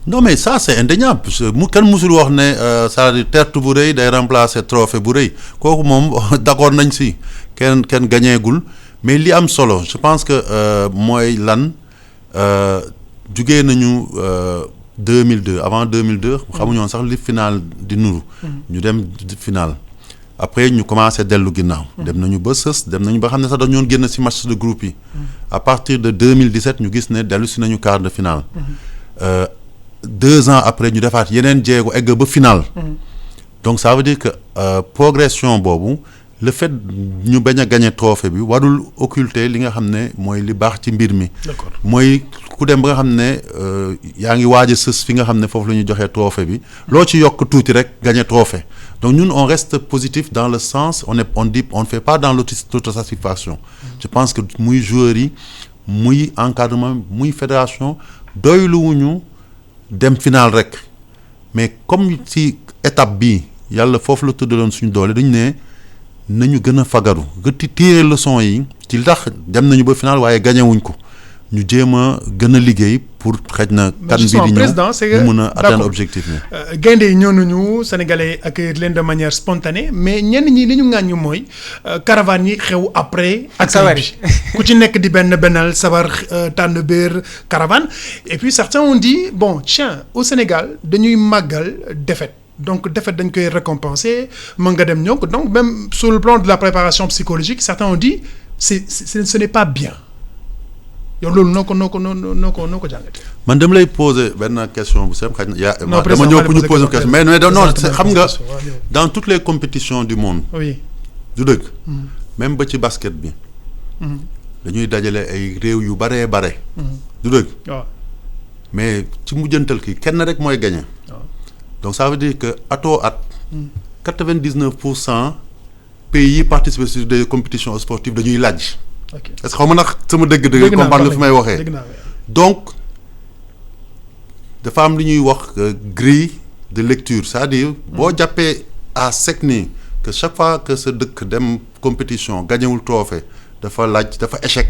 non mais ça c'est indéniable mu kenn musul wax ne c'est-à-dire tertu bu rëy day remplacer trophée bu rëy kooku moom d'accord nañ si kenn gagné gul mais li am solo je pense que mooy lan jugee nañu 2002 avant 2002 xamuñu woon sax li final di nuru. ñu dem final. après ñu commencé dellu ginnaaw. dem nañu ba sës dem nañu ba xam ne sax dañu doon génn ci match de groupe yi. à partir de 2017 ñu gis ne dellu si nañu quart de finale. 2 ans après ñu defaat yeneen jéego egg ba finale. donc ça veut dire que progression boobu le fait ñu bañ a gagner trophée bi warul occulter li nga xam ne mooy li baax ci mbir mi. d'accord mooy ku dem ba nga xam ne yaa ngi waaj a sës fi nga xam ne foofu la ñuy joxee trophée bi. loo ci yokk tuuti rek gagner trophée. donc ñun on reste positif dans le sens on ne fait pas dans l'autosatisfaction. je pense que muy joueurs yi muy encadrement muy fédération doyluwuñu dem final rek mais comme ci étape bii yàlla foofu la tuddaloon suñu doole dañu ne nañu gën a fagaru gëti tirer leçon yi ci tax dem nañu ba final waaye gagné wuñ ko ñu jéem a gën a liggéey pour xëj na kan bi di ñëw ñu mën a atteindre objectif bi. gaynde yi ñëw nañu sénégalais accueillir leen de manière spontanée mais ñenn ñi li ñu ŋàññu mooy caravane yi xew après. ak sabar bi ku ci nekk di bennal sabar tànn béer caravane et puis certains ont dit bon tiens au Sénégal dañuy màggal défaite. donc défaite dañ koy récompenser mën nga dem ñëw donc même sur le plan de la préparation psychologique certains ont dit ce n'est pas bien yow loolu noo ko jàngatee. man dama lay poser benn question bu simple xëy na dama ñëw pour ñu poser question mais non xam nga dans toutes les compétitions du monde. oui du dëgg. même ba ci basket bi. dañuy dajale ay réew yu bare. du dëgg. waaw mais ci mujjantal ki kenn rek mooy gagné. donc ça veut dire que atoo at 99% pays yi participer sur des compétitions sportives dañuy laaj. est-ce que xaw ma nag sama dëgg comprendre nga fi may waxee. donc dafa am li ñuy wax grille de lecture c'est-à-dire boo jàppee à sec ni que chaque fois que sa dëkk dem compétition gañewul trophée dafa échec.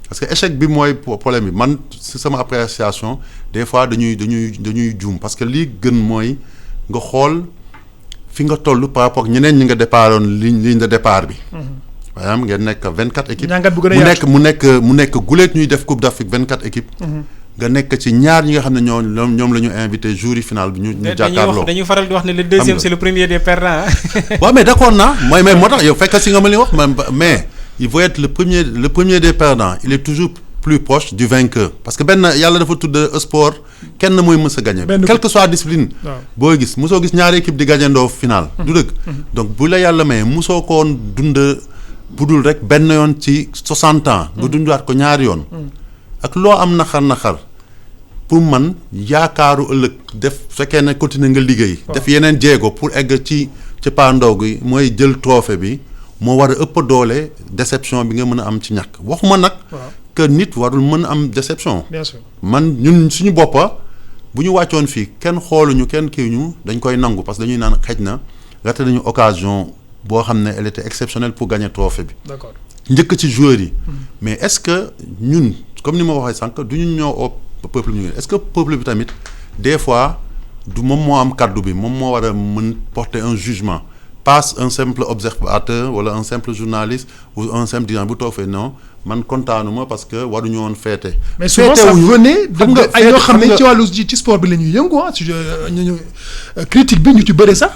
parce que échec bi mooy problème bi man si sama appréciation des fois dañuy juum parce que lii gën mooy nga xool fi nga toll par rapport ak ñeneen ñi nga départoon ligne de départ bi. par exemple ngeen nekk 24 équipes. mu nekk guleet ñuy def Coupe d'Afrique 24 équipes. nga nekk ci ñaar ñi nga xam ne ñoom la ñu invité jury final bi ñu jàkkaarloo. dañuy faral di wax ne le deuxième c'est le premier des perdants. waaw mais d'accord naa mooy moo tax yow fekk si nga ma li wax mais. il faut être le premier des perdants il est toujours plus proche du vainqueur parce que benn yàlla dafa tudd sport kenn mooy mës a gagné quelle que soit discipline boo gis mosoo gis ñaari équipe di gagnandoo final du dëgg donc bu la yàlla may mosoo ko woon dund bu dul rek benn yoon ci 60 ans nga dundaat ko ñaari yoon ak loo am naxar pour man yaakaaru ëllëg def fekkee ne continuer nga liggéey def yeneen jéego pour egg ci pandaw gi mooy jël trophée bi moo war a ëpp doole déception bi nga mën a am ci ñàkk waxuma nag que nit warul mën a am déception. bien sûr man ñun suñu boppa bu ñu wàccoon fii kenn xooluñu kenn kii ñu dañ koy nangu parce que dañuy naan xëj na rate nañu occasion boo xam ne elle était exceptionnelle pour gagner trophée bi. d'accord njëkk ci joueurs yi. mais est-ce que ñun comme ni ma waxee sànq du ñu ñëw au peuple bi est-ce que peuple bi tamit des fois du moom moo am kaddu bi moom moo war a mën porter un jugement pas un simple observateur wala un simple journaliste ou un simple dirigeant bu toog fee non man kontaanuma parce que waruñu woon féete. mais souvent ça venait de ay ñoo xam ne ci wàllu ci sport bi la ñuy yëngu ñu critique bi ñu ci bëri sax.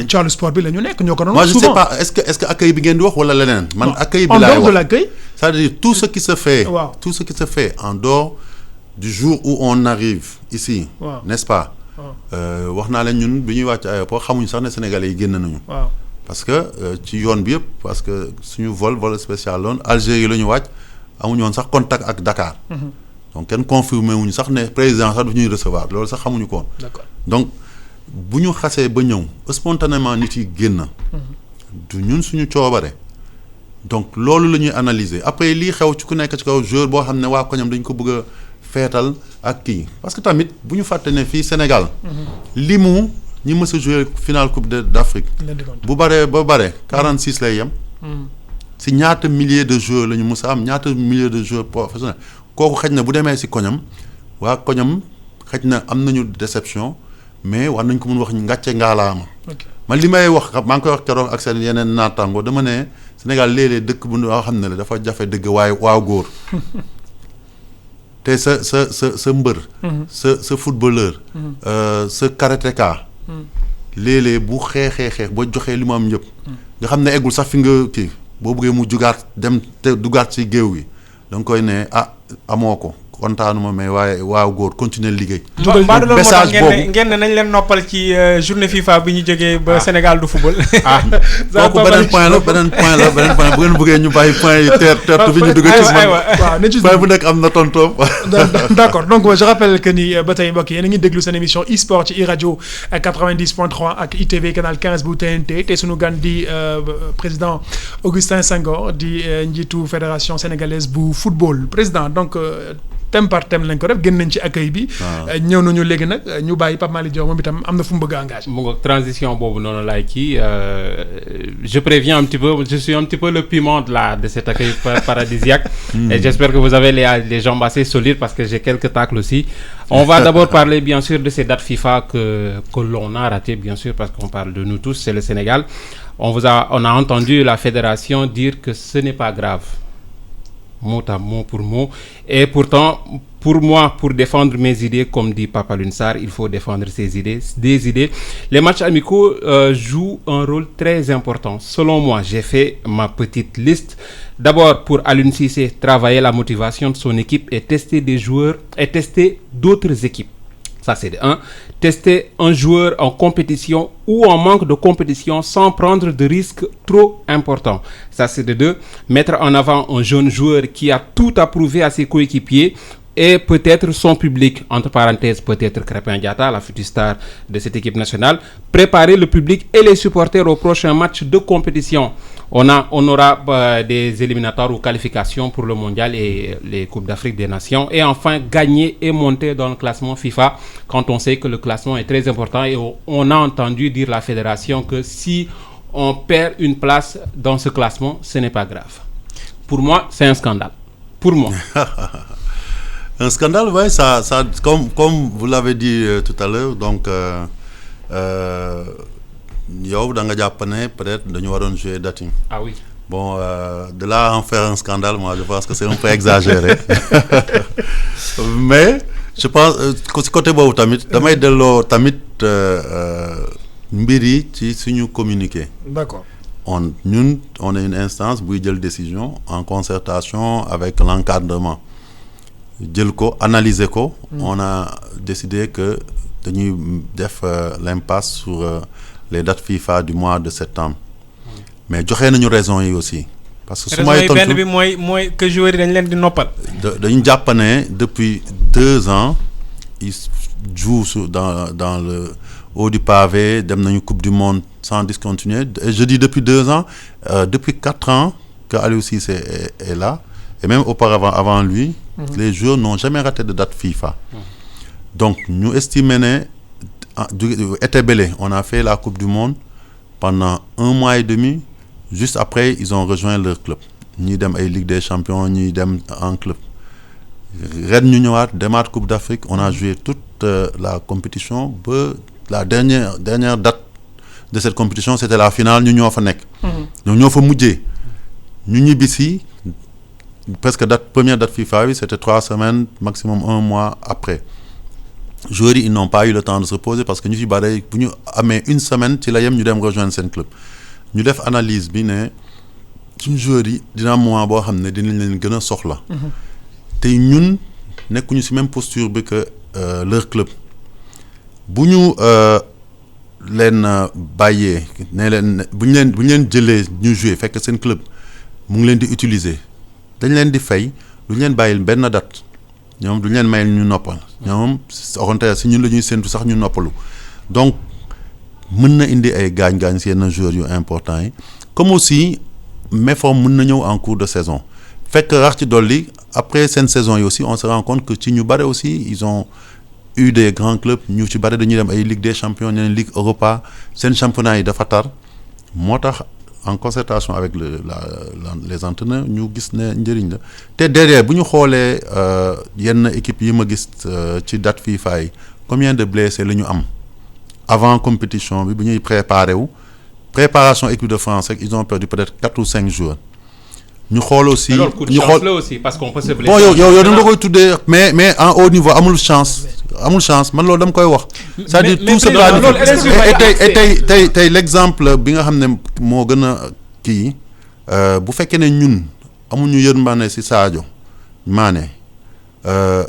ci wàllu sport bi la ñu nekk ñoo ko doon. moi je sais pas est-ce que accueil bi ngeen di wax wala leneen. man accueil bi laay wax en dehors de l'accueil. c'est-à-dire tout ce qui se fait. waaw tout ce qui se fait en dehors du jour où on arrive ici. waaw n'est-ce pas. wax naa leen ñun bi ñuy wàcc aéroport xamuñu sax ne Sénégalais yi génn nañu. waaw parce que ci yoon bi yëpp parce que suñu vol spécial loon Algérie la ñu wàcc amuñu woon sax contact ak Dakar. donc kenn confirmé wuñu sax ne président sax du ñuy recevoir loolu sax xamuñu ko woon. d'accord donc bu ñu xasee ba ñëw spontanément nit yi génn. du ñun suñu coobare. donc loolu la ñuy analyser après lii xew ci ku nekk ci kaw joueur boo xam ne waa koñam dañ ko bëgg a feetal ak kii parce que tamit bu ñu fàtte ne fii Sénégal. li mu ñi mës a jouer finale coupe d'Afrique. bu baree ba bare 46 lay yem. si ñaata milliers de joueurs la ñu mës a am ñaata milliers de joueurs professionnels kooku xëj na bu demee si koñam waa koñam xëj na am nañu déception mais war nañ ko mun wax ngàcce ngaalaama. man li may wax maa ngi koy wax keroog ak seen yeneen naataango dama ne Sénégal léeg-léeg dëkk bu nga xam ne la dafa jafe dëgg waaye waaw góor. te sa mbër. sa footballeur. sa karatéka. léeg-léeg bu xeex ba joxee li mu am yëpp. nga xam ne eggul sax fi nga kii boo bëggee mu jugaat dem te dugaat ci géew gi da nga koy ne amoo ko kontaanuma mais waaye waaw góor continuer liggéey. message boobu ngeen nañ leen noppal ci journée FIFA bi ñu jógee ba Sénégal du football. kooku beneen point la beneen point bu ngeen bëggee ñu bàyyi point yi teertu bi ñu dugg ci man waaw ne ci point bu nekk am na tontoom. d'accord donc je rappelle que ni ba tey mbokk yéen a ngi déglu seen émission e-sport ci iRadio 90.3 ak ITV canal 15 bu TNT te sunu gan di président Augustin Senghor di njiitu fédération sénégalaise bu football président donc. thème par thème lañ ko def génn nañ ci accueil bi. ñëw nañu léegi nag ñu bàyyi Pape Malick Diop moom itam am na fu mu bëgg a engagé. mu ngoog transition boobu noonu laay kii je préviens un petit peu je suis un petit peu le piment de cet accueil paradisiaque. Et j'espère que vous avez les jambes assez solides parce que j'ai quelques tacles aussi. On va d'abord parler bien sûr de ces dates FIFA que l'on a ratées bien sûr parce qu'on parle de nous tous, c'est le Sénégal. On a entendu la fédération dire que ce n'est pas grave. Mot à mot pour mot. Et pourtant, pour moi, pour défendre mes idées, comme dit Pape Alioune Sarr, il faut défendre ses idées, des idées. Les matchs amicaux jouent un rôle très important. Selon moi, j'ai fait ma petite liste. D'abord, pour Alioune Cissé, travailler la motivation de son équipe et tester des joueurs et tester d'autres équipes. Ça, c'est de 1. Tester un joueur en compétition ou en manque de compétition sans prendre de risques trop importants. Ça, c'est de 2. Mettre en avant un jeune joueur qui a tout à prouver à ses coéquipiers et peut-être son public, entre parenthèses, peut-être Crépin Diatta, la future star de cette équipe nationale. Préparer le public et les supporters au prochain match de compétition. On aura des éliminatoires ou qualifications pour le mondial et les Coupes d'Afrique des Nations. Et enfin, gagner et monter dans le classement FIFA quand on sait que le classement est très important. Et on a entendu dire la fédération que si on perd une place dans ce classement, ce n'est pas grave. Pour moi, c'est un scandale. Pour moi. Un scandale, oui, ça comme vous l'avez dit tout à l'heure, donc yow da nga jàpp ne peut-être dañu waroon jouer dating. Ah oui. Bon, de là à en faire un scandale, moi je pense que c'est un peu exagéré. Mais je pense que côté boobu tamit damay delloo tamit mbir yi ci suñu communiqué. D'accord. On est une instance buy jël décision en concertation avec l'encadrement. jël ko analyser ko. On a décidé que dañuy def l'impasse sur les dates FIFA du mois de septembre. Mais joxe nañu raison yi aussi. parce que su may tontu benn bi mooy que joueurs yi dañ leen di noppal. dañu jàpp ne depuis 2 ans ils jouent dans le haut du pavé dem nañu coupe du monde sans discontinuer et je dis depuis 2 ans depuis 4 ans que Aliou Cissé est là et même auparavant avant lui. Les joueurs n'ont jamais raté de date FIFA. Donc ñu estimer ne été belé on a fait la coupe du monde pendant 1 mois et demi. Juste après ils ont rejoint leur club ñii dem ay Ligue des Champions ñii dem en club ren ñu ñëwaat demaat Coupe d'Afrique on a joué toute la compétition ba la dernière date de cette compétition c'était la finale ñu ñoo fa nekk. ñoom ñoo fa mujjee ñu ñibbisi presque première date FIFA bi c'était 3 semaines maximum 1 mois après. Joueurs yi ils n'ont pas eu le temps de se reposer parce que ñu fi bari bu ñu amee 1 semaine ci la yem ñu dem rejoindre seen club ñu def analyse bi ne suñu joueurs yi dina am moment boo xam ne dinañ leen gën a soxla. te ñun nekkuñu ci même posture bi que leur club bu ñu leen bàyyee ne leen bu ñu leen jëlee ñu jouer fekk seen club mu ngi leen di utiliser dañ leen di fay du ñu leen bàyyil benn date ñoom du ñu leen mayil ñu noppal ñoom au contraire si ñun la ñuy séntu sax ñu noppalu donc mën na indi ay gaañ-gaañ si yenn joueurs yu importants yi comme aussi méforme mën na ñëw en cours de saison fekk rax ci dolli après seen saison yi aussi on se rend compte que ci ñu bare aussi ils ont eu des grands clubs ñu ci bare dañuy dem ay Ligue des champions ñeneen Ligue Europa seen championnat yi dafa tar moo tax en concertation avec les entraîneurs ñu gis ne njëriñ la te derrière bu ñu xoolee yenn équipe yi ma gis ci date FIFA yi combien de blessés la ñu am avant compétition bi bu ñuy préparation équipe de France rek ils ont perdu peut-être 4 ou 5 joueurs ñu xool aussi ñu xool aussi parce qu'on peut se blesser. bon yow da nga koy tuddee mais en haut niveau amul chance man loolu dama koy wax. c'est-à-dire tout se planifie et tey l'exemple bi nga xam ne moo gën a kii bu fekkee ne ñun amuñu yërmande ci Sadio Mané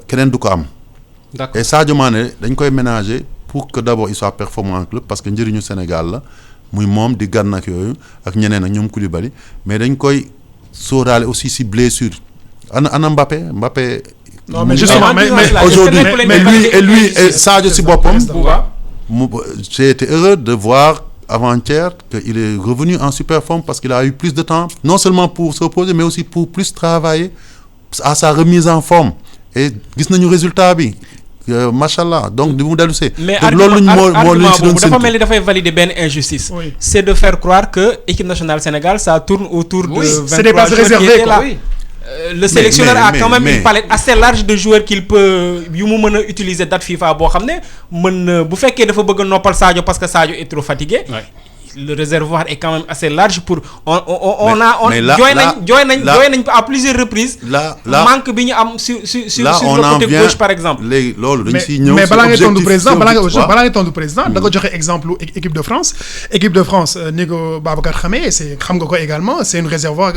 keneen du ko am. D'accord. Et Sadio Mané dañ koy ménager pour que d'abord il soit performant en club parce que njëriñu Sénégal la muy moom di Gana ak yooyu ak ñeneen ak ñoom Koulibaly mais dañ koy sóoraale aussi si blessure ana Mbappé. non mais justement mais aujourd'hui et lui et Sadio si boppam. J'ai été heureux de voir avant-hier qu'il est revenu en super forme parce qu'il a eu plus de temps non seulement pour se reposer mais aussi pour plus travailler à sa remise en forme et gis nañu résultat bi. machallah donc di mu dellu see. mais argument boobu dafa mel ni dafay valider benn injustice. Oui. C'est de faire croire que équipe nationale Sénégal ça tourne autour de 23 joueurs qui étaient là. Le sélectionneur a quand même une palette assez large de joueurs qu'il peut yu mu mën a utiliser date FIFA boo xam ne mën na bu fekkee dafa bëgg a noppal Sadio parce que Sadio est trop fatigué. Ouais. Le réservoir est quand même assez large pour jooy nañ à plusieurs reprises. manque bi ñu am sur le côté gauche par exemple. léegi loolu dañ siy ñëw mais balaa ngay tontu président da nga joxe exemple équipe de France ni ko Babacar xamee xam nga ko également c'est une réservoir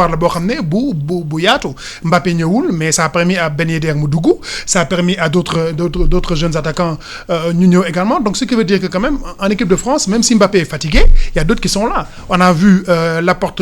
la boo xam ne bu yaatu Mbappé ñëwul mais ça a permis à Ben Yedder mu dugg ça a permis à d'autres jeunes attaquants ñu ñëw également donc ce qui veut dire que quand même en équipe de France même si Mbappé est fatigué il y a d'autres qui sont là on a vu Laporte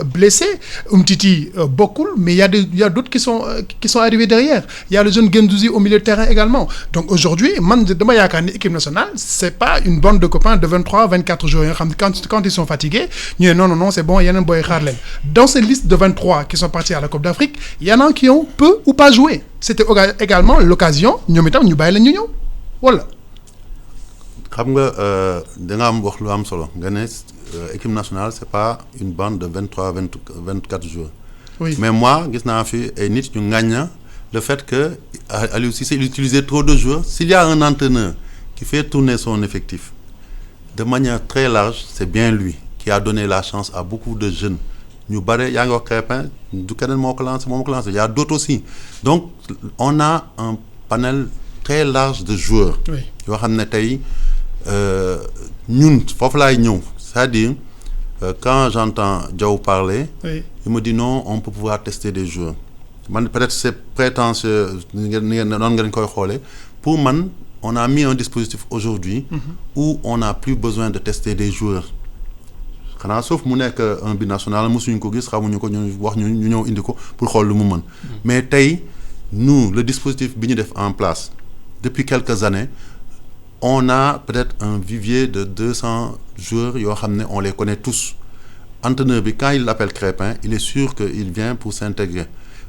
blessé Umtiti bokkul mais il y a d'autres qui sont arrivés derrière il y a le jeune Guendouzi au milieu de terrain également donc aujourd'hui man dama yaakaar ni équipe nationale c'est pas une bande de copains de 23-24 joueurs yoo xam ne quand ils sont fatigués ñu ne non c'est bon yeneen booy xaar leen dans cette liste de 23 qui sont partis à la Coupe d'Afrique il y en a qui ont peu ou pas joué c'était également l'occasion ñoom itam ñu bàyyi leen ñu ñëw wala. xam nga da nga am wax lu am solo nga ne équipe nationale c'est pas une bande de 23-24 joueurs. Oui. Mais moi gis naa fi ay nit ñu ŋàñña le fait que Aliou Cissé il utilisait trop de joueurs s'il y a un entraîneur qui fait tourner son effectif de manière très large c'est bien lui qui a donné la chance à beaucoup de jeunes ñu bare yaa ngi wax Crépin du keneen moo ko lancé il y a d'autres aussi donc on a un panel très large de joueurs. yoo xam ne tey ñun foofu laay ñëw c'est-à-dire quand j'entends Diaw parler. Oui. Il me dit non on peut pouvoir tester des joueurs man peut-être c'est prétentieux noonu ngeen koy xoolee pour man on a mis un dispositif aujourd'hui où on n'a plus besoin de tester des joueurs xanaa sauf mu nekk un binational mosuñu ko gis xamuñu ko ñu wax ñu ñëw indi ko pour xool lu mu mën mais tey nous le dispositif bi ñu def en place depuis quelques années on a peut-être un vivier de 200 joueurs yoo xam ne on les connaît tous entraîneur bi quand il appelle Crépin il est sûr que il vient pour s'intégrer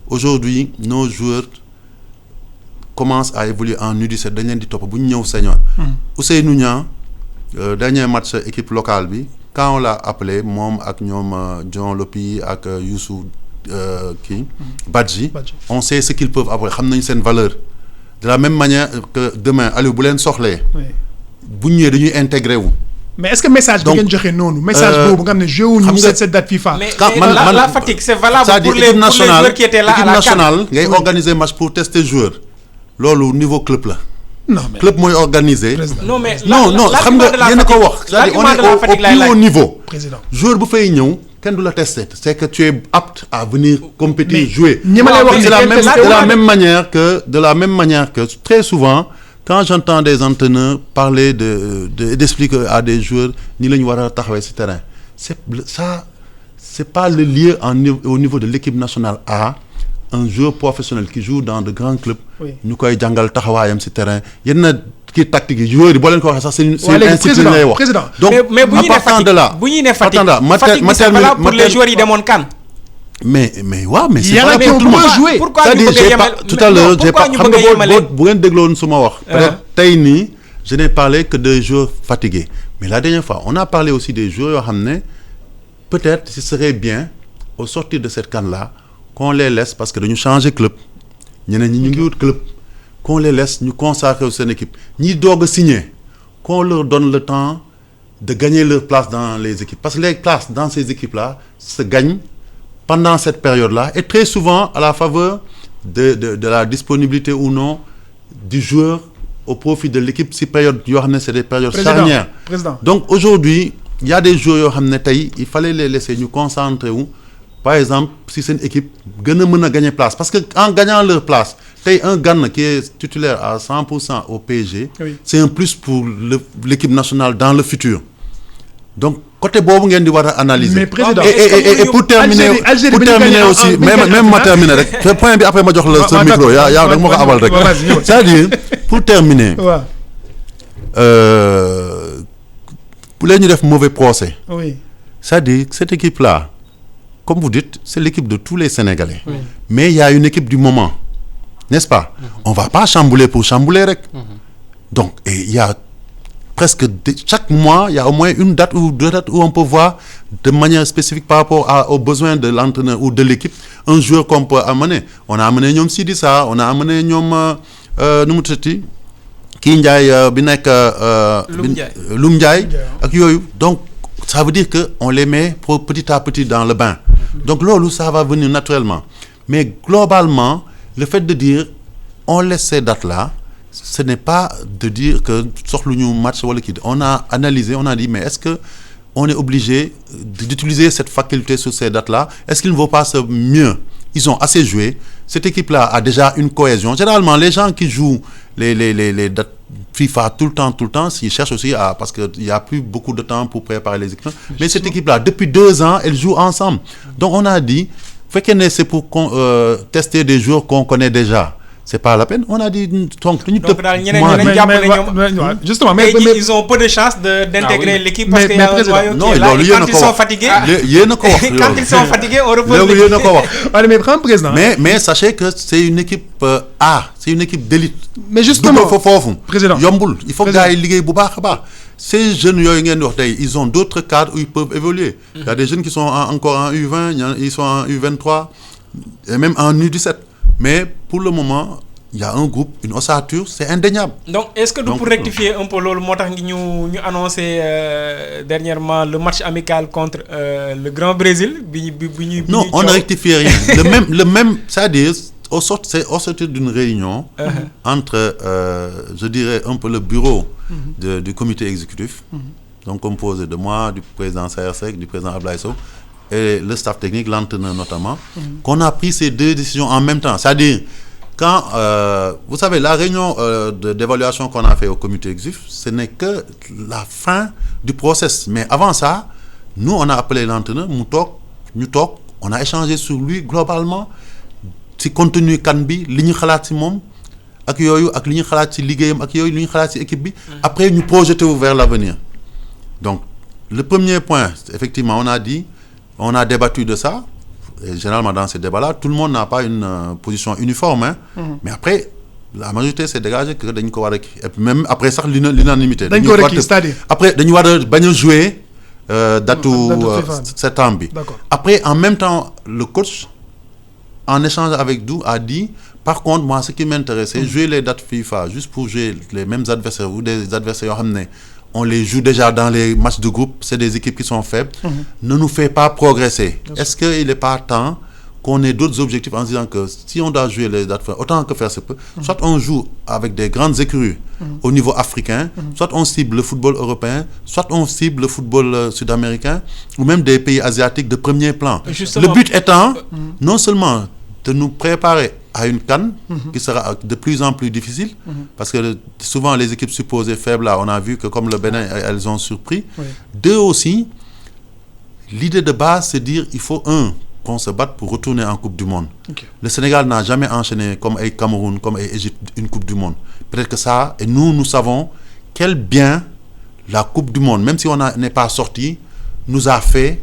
aujourd'hui nos joueurs commencent à évoluer en U17 dañ leen di topp bu ñu ñëw senior Ousseynou Niang dernier match équipe locale bi quand on l'a appelé moom ak ñoom John Lopi ak Youssou Badji, on sait ce qu'ils peuvent avoir, xam nañu seen valeur. De la même manière que demain Aliou bu leen soxlee. bu ñëwee dañuy intégré wu. mais est-ce que message bi ngeen joxe noonu. message boobu nga xam ne joué wuñu cette date FIFA. mais la fatigue c'est valable pour les joueurs qui étaient là à la CAN. équipe nationale ngay organiser match pour tester joueur loolu niveau club la. non mais club mooy organisé. non mais non xam nga yéen a ko wax. c'est-à-dire on est au plus haut niveau. président joueur bu fay ñëw kenn du la tester c'est que tu es apte à venir compétir jouer. ñi ma lay wax de la même manière que très souvent. Quand j'entends des entraîneurs parler d'expliquer à des joueurs ni la ñu war a taxawee ci terrain c'est pas le lieu au niveau de l'équipe nationale à un joueur professionnel qui joue dans de grands clubs. ñu koy jàngal taxawaayam ci terrain yenn kii tactique yi joueurs yi boo leen ko waxee sax c'est une institution lay wax. donc mais bu ñuy ne fatigue c'est valable pour les joueurs yi demoon CAN. mais waaw mais c'est pas pour tout le monde jouer. pourquoi ñu bëgg a yemal tout à l'heure j'ai pas xam nga bu ngeen dégloon su ma wax. peut-être tey nii je n'ai parlé que de joueurs fatigués mais la dernière fois on a parlé aussi des joueurs yoo xam ne peut-être ce serait bien au sortir de cette CAN là qu'on les laisse parce que dañu changer club ñeneen ñi ñu ngi wut club qu'on les laisse ñu consacrer seen équipe ñi doog a signer qu'on leur donne le temps de gagner leur place dans les équipes parce que les places dans ces équipes là se gagnent pendant cette période-là et très souvent à la faveur de la disponibilité ou non du joueur au profit de l'équipe si période yoo xam ne c'est des périodes charnières. Donc aujourd'hui il y a des joueurs yoo xam ne tey il fallait les laisser ñu concentrer wu par exemple si seen équipe gën a mën a gagner place parce que en gagnant leur place tey un Gana qui est titulaire à 100% au PSG. C'est un plus pour l'équipe nationale dans le futur. Donc côté boobu ngeen di war a analyser. mais président et pour terminer aussi même ma terminer rek point bi après ma jox la sa micro yaa da nga ma ko abal rek c'est-à-dire pour terminer bu leen ñu def mauvais procès c'est-à-dire cette équipe là comme vous dites c'est l'équipe de tous les Sénégalais mais il y a une équipe du moment n'est-ce pas on va pas chambouler pour chambouler rek donc et il y a presque chaque mois il y a au moins une date ou deux dates où on peut voir de manière spécifique par rapport aux besoins de l'entraîneur ou de l'équipe un joueur qu'on peut amener on a amené ñoom Sidi Sarr on a amené ñoom nu mu tuddati kii Ndiaye bi nekk Loum Ndiaye ak yooyu donc ça veut dire que on les met petit à petit dans le bain donc loolu ça va venir naturellement mais globalement le fait de dire on laisse ces dates là ce n'est pas de dire que soxluñu match wala kii on a analysé on a dit mais est-ce que on est obligé d'utiliser cette faculté sur ces dates-là est-ce qu'il ne vaut pas mieux ils ont assez joué cette équipe-là a déjà une cohésion généralement les gens qui jouent les dates FIFA tout le temps ils cherchent aussi à parce que il y a plus beaucoup de temps pour préparer les équipes mais cette équipe-là depuis 2 ans elle joue ensemble donc on a dit fekkee ne c'est pour tester des joueurs qu'on connaît déjà c'est pas la peine on a dit donc daal ñeneen ñi dañ jàpp ne ñoom justement mais ils ont peu de chance d'intégrer l'équipe parce que y a un noyau qui est là et quand ils sont fatigués yéen a ko wax quand ils sont fatigués on repose léegi yéen a ko wax mais xam président mais sachez que c'est une équipe A c'est une équipe d'élite mais justement foofu président yombul il faut gars yi liggéey bu baax a baax ces jeunes yooyu ngeen di wax tey ils ont d'autres cadres où ils peuvent évoluer il y a des jeunes qui sont encore en U20 ils sont en U23 et même en U17 mais pour le moment il y a un groupe une ossature c'est indéniable. Donc est-ce que pour rectifier un peu loolu moo tax ñu annoncé dernièrement le match amical contre le Grand Brésil bi ñuy non on ne rectifie rien le même c'est-à-dire au sortir d'une réunion entre je dirais un peu le bureau du comité exécutif donc composé de moi du président Saër Seck du président Ablaye Sow et le staff technique l'entraîneur notamment qu'on a pris ces 2 décisions en même temps c'est-à-dire quand vous savez la réunion d'évaluation qu'on a fait au comité exécutif ce n'est que la fin du process mais avant ça nous on a appelé l'entraîneur ñu toog on a échangé sur lui globalement ci contenu CAN bi li ñu xalaat ci moom ak yooyu ak li ñu xalaat ci liggéeyam ak yooyu li ñu xalaat ci équipe bi après ñu projeté wu vers l'avenir donc le premier point effectivement on a débattu de ça et généralement dans ces débats-là tout le monde n'a pas une position uniforme mais après la majorité s'est dégagée que dañ ko war a et même après sax l'unanimité dañ ko rekk c'est-à-dire après dañu war a bañ a jouer datu septembre bi après en même temps le coach en échange avec nous, a dit, par contre, moi, ce qui m'intéressait, jouer les dates FIFA, juste pour jouer les mêmes adversaires ou des adversaires, on les joue déjà dans les matchs de groupe, c'est des équipes qui sont faibles, ne nous fait pas progresser. Est-ce qu'il n'est pas temps qu'on ait d'autres objectifs en disant que si on doit jouer les dates, autant que faire se peut, soit on joue avec des grandes écuries au niveau africain, soit on cible le football européen, soit on cible le football sud-américain, ou même des pays asiatiques de premier plan. Justement, le but étant non seulement de nous préparer à une CAN qui sera de plus en plus difficile, parce que souvent les équipes supposées faibles, là, on a vu que comme le Bénin, elles ont surpris. Deux aussi, l'idée de base, c'est de dire il faut qu'on se batte pour retourner en Coupe du Monde. Le Sénégal n'a jamais enchaîné comme le Cameroun, comme l'Égypte, une Coupe du Monde. Peut-être que ça, et nous savons quel bien la Coupe du Monde, même si on n'est pas sorti, nous a fait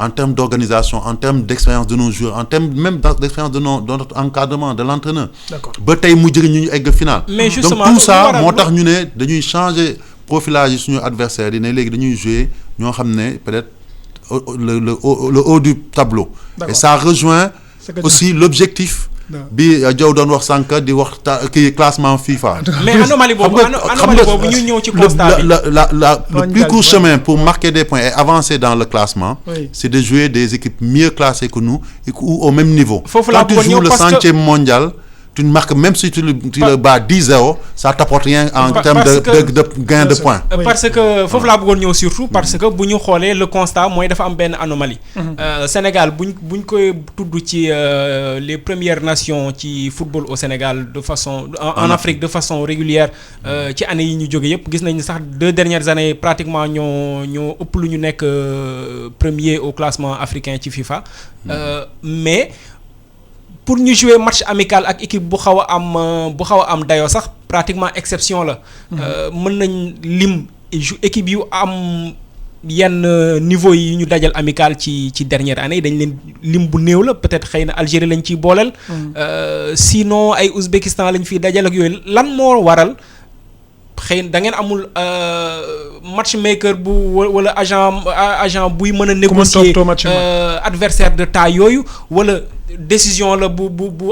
en termes d'organisation, en termes d'expérience de nos joueurs, en termes même d'expérience de notre encadrement, de l'entraîneur. Bataille moudir egg final. Mais justement, donc tout ça, moo tax ñu ne dañuy changer profilage suñu adversaire yi ne léegi dañuy jouer ñoo xam ne peut-être le haut du tableau. Et ça rejoint aussi l'objectif bi Diaw doon wax sànq di wax classement FIFA. Mais anomalie boobu ñu ñëw ci constat bi. Le plus court chemin pour marquer des points et avancer dans le classement, c'est de jouer des équipes mieux classées que nous ou au même niveau. Quand tu joues le 100e mondial, tu ne marques même si tu le bats 10-0, ça t'apporte rien en termes de gain de points. Parce que foofu laa bëggoon ñëw surtout parce que bu ñu xoolee le constat mooy dafa am benn anomalie. Sénégal buñ koy tudd ci les premières nations ci football au Sénégal de façon en Afrique de façon régulière ci année yi ñu jóge yëpp gis nañu sax 2 dernières années pratiquement ñoo ëpp lu ñu nekk premier au classement africain ci FIFA. Mais pour ñu jouer match amical ak équipe bu xaw a am dayoo sax pratiquement exception la. mën nañ lim équipe yu am yenn niveau yi ñu dajal amical ci dernière année dañ leen lim bu néew la peut-être xëy na Algérie lañ ciy booleel. Sinon ay Ouzbékistan lañ fiy dajal ak yooyu lan moo waral xëy na da ngeen amul matchmaker bu wala agent buy mën a négocier adversaire de taille yooyu wala décision la bu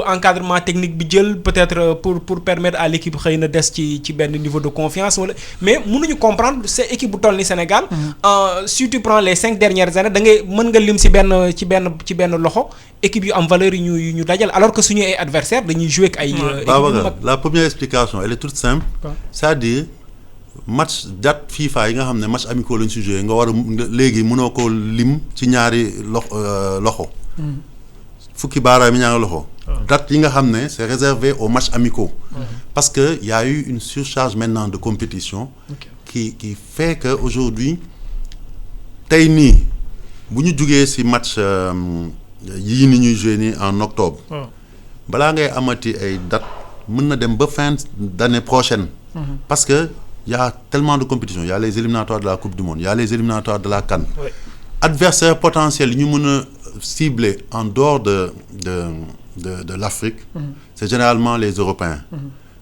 encadrement technique bi jël peut-être pour permettre à l'équipe xëy na des ci benn niveau de confiance wala mais mënuñu comprendre c'est équipe bu toll ni Sénégal. Si tu prends les 5 dernières années da ngay mën nga lim ci benn loxo équipe yu am valeur yu ñu dajal alors que suñu ay adversaires dañuy jouer ak ay. La première explication elle est toute simple. C'est-à-dire match date FIFA yi nga xam ne match amicaux lañ si joué nga war a léegi mënoo ko lim ci ñaari loxo. Fukki baaraam yi ñaari loxo. Date yi nga xam ne c'est réservé aux matchs amicaux. Parce que y a eu une surcharge maintenant de compétition. qui fait que aujourd'hui tey nii bu ñu jugee ci match yii ni ñuy joué nii en octobre. balaa ngay amati ay date mën na dem ba fin d'année prochaine. Parce que y a tellement de compétition y a les éliminatoires de la Coupe du Monde y a les éliminatoires de la CAN. Adversaires potentiels yi ñu mën a cibler en dehors de l'Afrique. C'est généralement les Européens.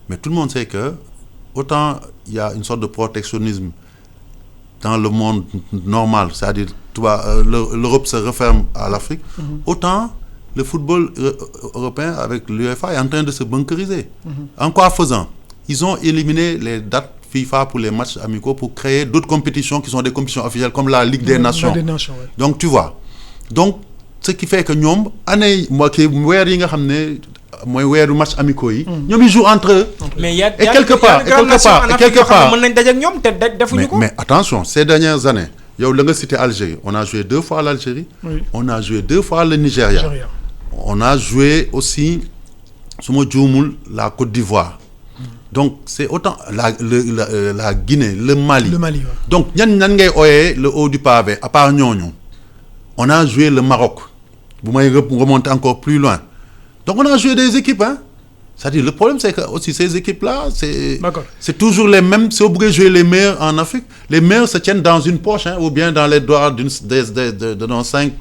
Mais tout le monde sait que autant il y a une sorte de protectionnisme dans le monde normal, c'est-à-dire l'Europe se referme à l'Afrique, autant le football européen avec l'UEFA est en train de se bunkeriser. En quoi faisant? Ils ont éliminé les dates FIFA pour les matchs amicaux pour créer d'autres compétitions qui sont des compétitions officielles comme la Ligue des Nations. Donc tu vois. Donc ce qui fait que ñoom année weer yi nga xam ne mooy weeru match amicaux yi. ñoom ils jouent entre eux. Mais et quelque part mën nañ daje ak ñoom te defuñu ko. Mais attention ces dernières années yow la nga cité Algérie on a joué 2 fois l'Algérie. On a joué 2 fois le Nigeria. On a joué aussi su ma juumul la Côte d'Ivoire. Donc c'est autant la Guinée le Mali. Donc ñan ngay ooyee le haut du pavé à part ñooñu. On a joué le Maroc. Vous m'avez remonté encore plus loin. Donc on a joué des équipes, hein. C'est-à-dire le problème c'est que aussi ces équipes-là, c'est toujours les mêmes. Si vous voulez jouer les meilleurs en Afrique, les meilleurs se tiennent dans une poche, hein, ou bien dans les doigts de nos 5.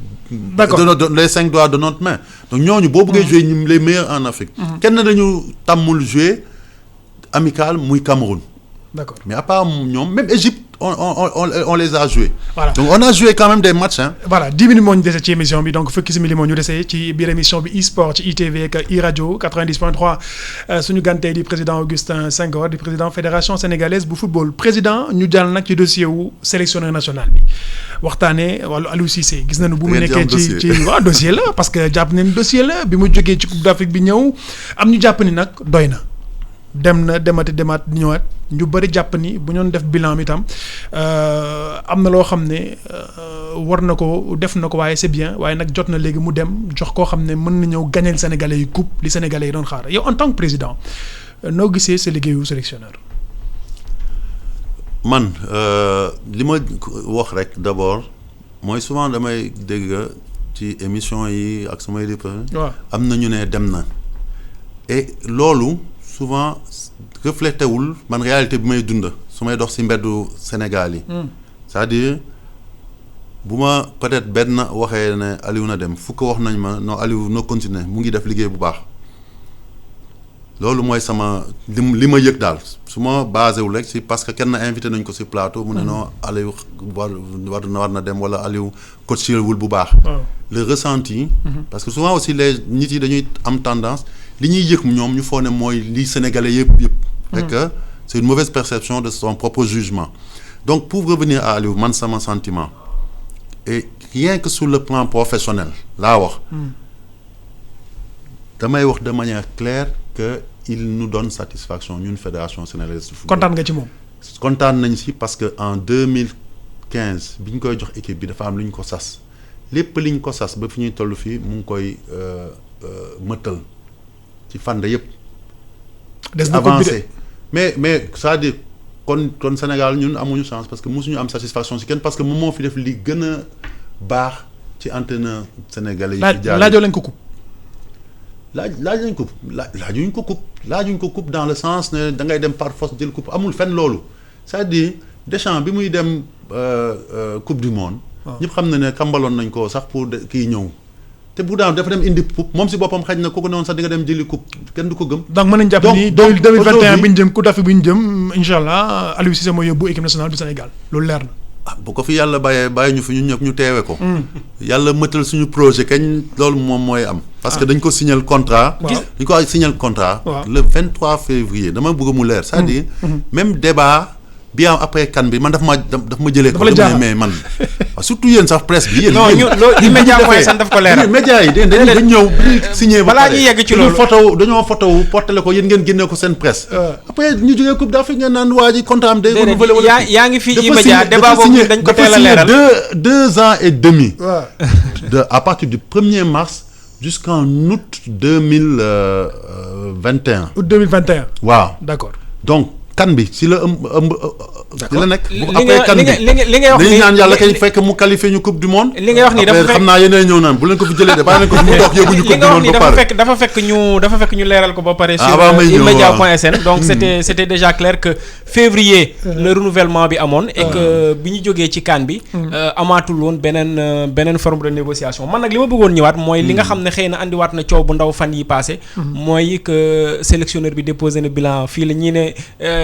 Les 5 doigts de notre main. Donc nous voulons jouer les meilleurs en Afrique. Quel est nous jouer amical, muy Cameroun. D'accord. Mais à part ñoom même Égypte on les a joués. Voilà. Donc on a joué quand même des matchs hein. Voilà 10 minutes moo ñu dese ci émission bi donc fukki simili moo ñu dese ci biir émission bi e-sport ci ITV ak iRadio 90.3 suñu gantee di président Augustin Senghor di président fédération sénégalaise bu football président ñu jàll nag ci dossier wu sélectionneur national bi waxtaanee wàllu Aliou Cissé gis nañu bu mu nekkee ci waaw dossier la parce que jàpp nañu dossier la bi mu jógee ci Coupe d'Afrique bi ñëw am ñu jàpp ni nag doy na dem na demaat ñëwaat ñu bëri jàpp ni bu ñoon def bilan mi tam am na loo xam ne war na ko def na ko waaye c'est bien waaye nag jot na léegi mu dem jox koo xam ne mën na ñëw gagneel Sénégalais yi coupe li Sénégalais yi doon xaar yow en tant que président noo gisee sa liggéeyu sélectionneur. man li ma wax rek d'abord mooy souvent damay dégg ci émission yi ak samay waaw am na ñu ne dem na et loolu souvent reflété wul man réalité bi may dund su may dox ci mbeddu Sénégal yi. c'est-à-dire bu ma peut-être benn waxee ne Aliou na dem fukk wax nañ ma non Aliou na continuer mu ngi def liggéey bu baax loolu mooy sama li ma yëg daal su ma basé wul rek ci parce que kenn invité nañ ko ci plateau mu ne non Aliou war na dem wala Aliou coaché wul bu baax. le ressenti. parce que souvent aussi les nit yi dañuy am tendance li ñuy yëg ñoom ñu foog ne mooy li Sénégalais yëpp. et que c'est une mauvaise perception de son propre jugement donc pour revenir à Aliou man sama sentiment et rien que sur le plan professionnel laa wax damay wax de manière claire que il nous donne satisfaction ñun fédération sénégalaise de football. kontaan nga ci moom. kontaan nañ ci parce que en 2015 bi ñu koy jox équipe bi dafa am lu ñu ko sas lépp li ñu ko sas ba fi ñuy toll fii mu ngi koy mëtal ci fànn yëpp. des na avancé mais c'est-à-dire kon Sénégal ñun amuñu chance parce que mosuñu am satisfaction ci kenn parce que moom moo fi def li gën a baax ci entraîneur sénégalais yi. fi jaar laajoo leen ko coupe. laajuñ ko coupe dans le sens ne da ngay dem par force jël coupe amul fenn loolu c'est-à-dire Deschamps bi muy dem coupe du monde. ñëpp xam na ne kambaloon nañ ko sax pour kii ñëw. te bu daan dafa dem indi coupe moom si boppam xëy na kooku ne woon sax di nga dem jëli coupe kenn du ko gëm. donc mën nañu jàpp ni 2021 bi ñu jëm Coupe d'Afrique bi ñu jëm incha allah Aliou Cissé mooy yóbbu équipe nationale du Sénégal loolu leer na. bu ko fi yàlla bàyyi ñu fi ñun ñëpp ñu teewe ko. yàlla mëtal suñu projet kañ loolu moom mooy am. parce que dañ ko signer contrat. dañ ko signer contrat. le 23 février dama bëgg mu leer c'est-à-dire même débat. bi am après kan bi man daf ma jëlee ko mais man surtout yéen sax presse bi yéen non ñu loolu média mooy sax daf ko leeral média yi dañ ñëw signé balaa ñuy yegg ci loolu dañoo photo portele ko yéen ngeen génnee ko seen presse après ñu jógee Coupe d'Afrique ngeen naan waa ji contrat am day renouvelé wala yaa ngi fii média débat boobu dañ ko teel a leeral deux ans et demi à partir du 1er mars jusqu'en août 2021 août 2021 waaw d'accord donc kan bi si la ëmb ci la nekk. après kan bi li ngay wax ni ñaan yàlla kay fekk mu qualifié ñu coupe du monde. li ngay wax ni dafa fekk xam naa yéenay ñëw naan bu leen ko fi jëlee de bàyyi leen ko fi mu toog yóbbu ñu coupe du monde ba pare. dafa fekk ñu leeral ko ba pare. sur imedia.sn donc c'était déjà clair que février. le renouvellement bi amoon. et que bi ñu jógee ci kan bi. amaatul woon beneen forme de négociation man nag li ma bëggoon ñëwaat mooy li nga xam ne xëy na andiwaat na coow bu ndaw fan yi passé. mooy que sélectionneur bi déposé na bilan fii la ñii ne.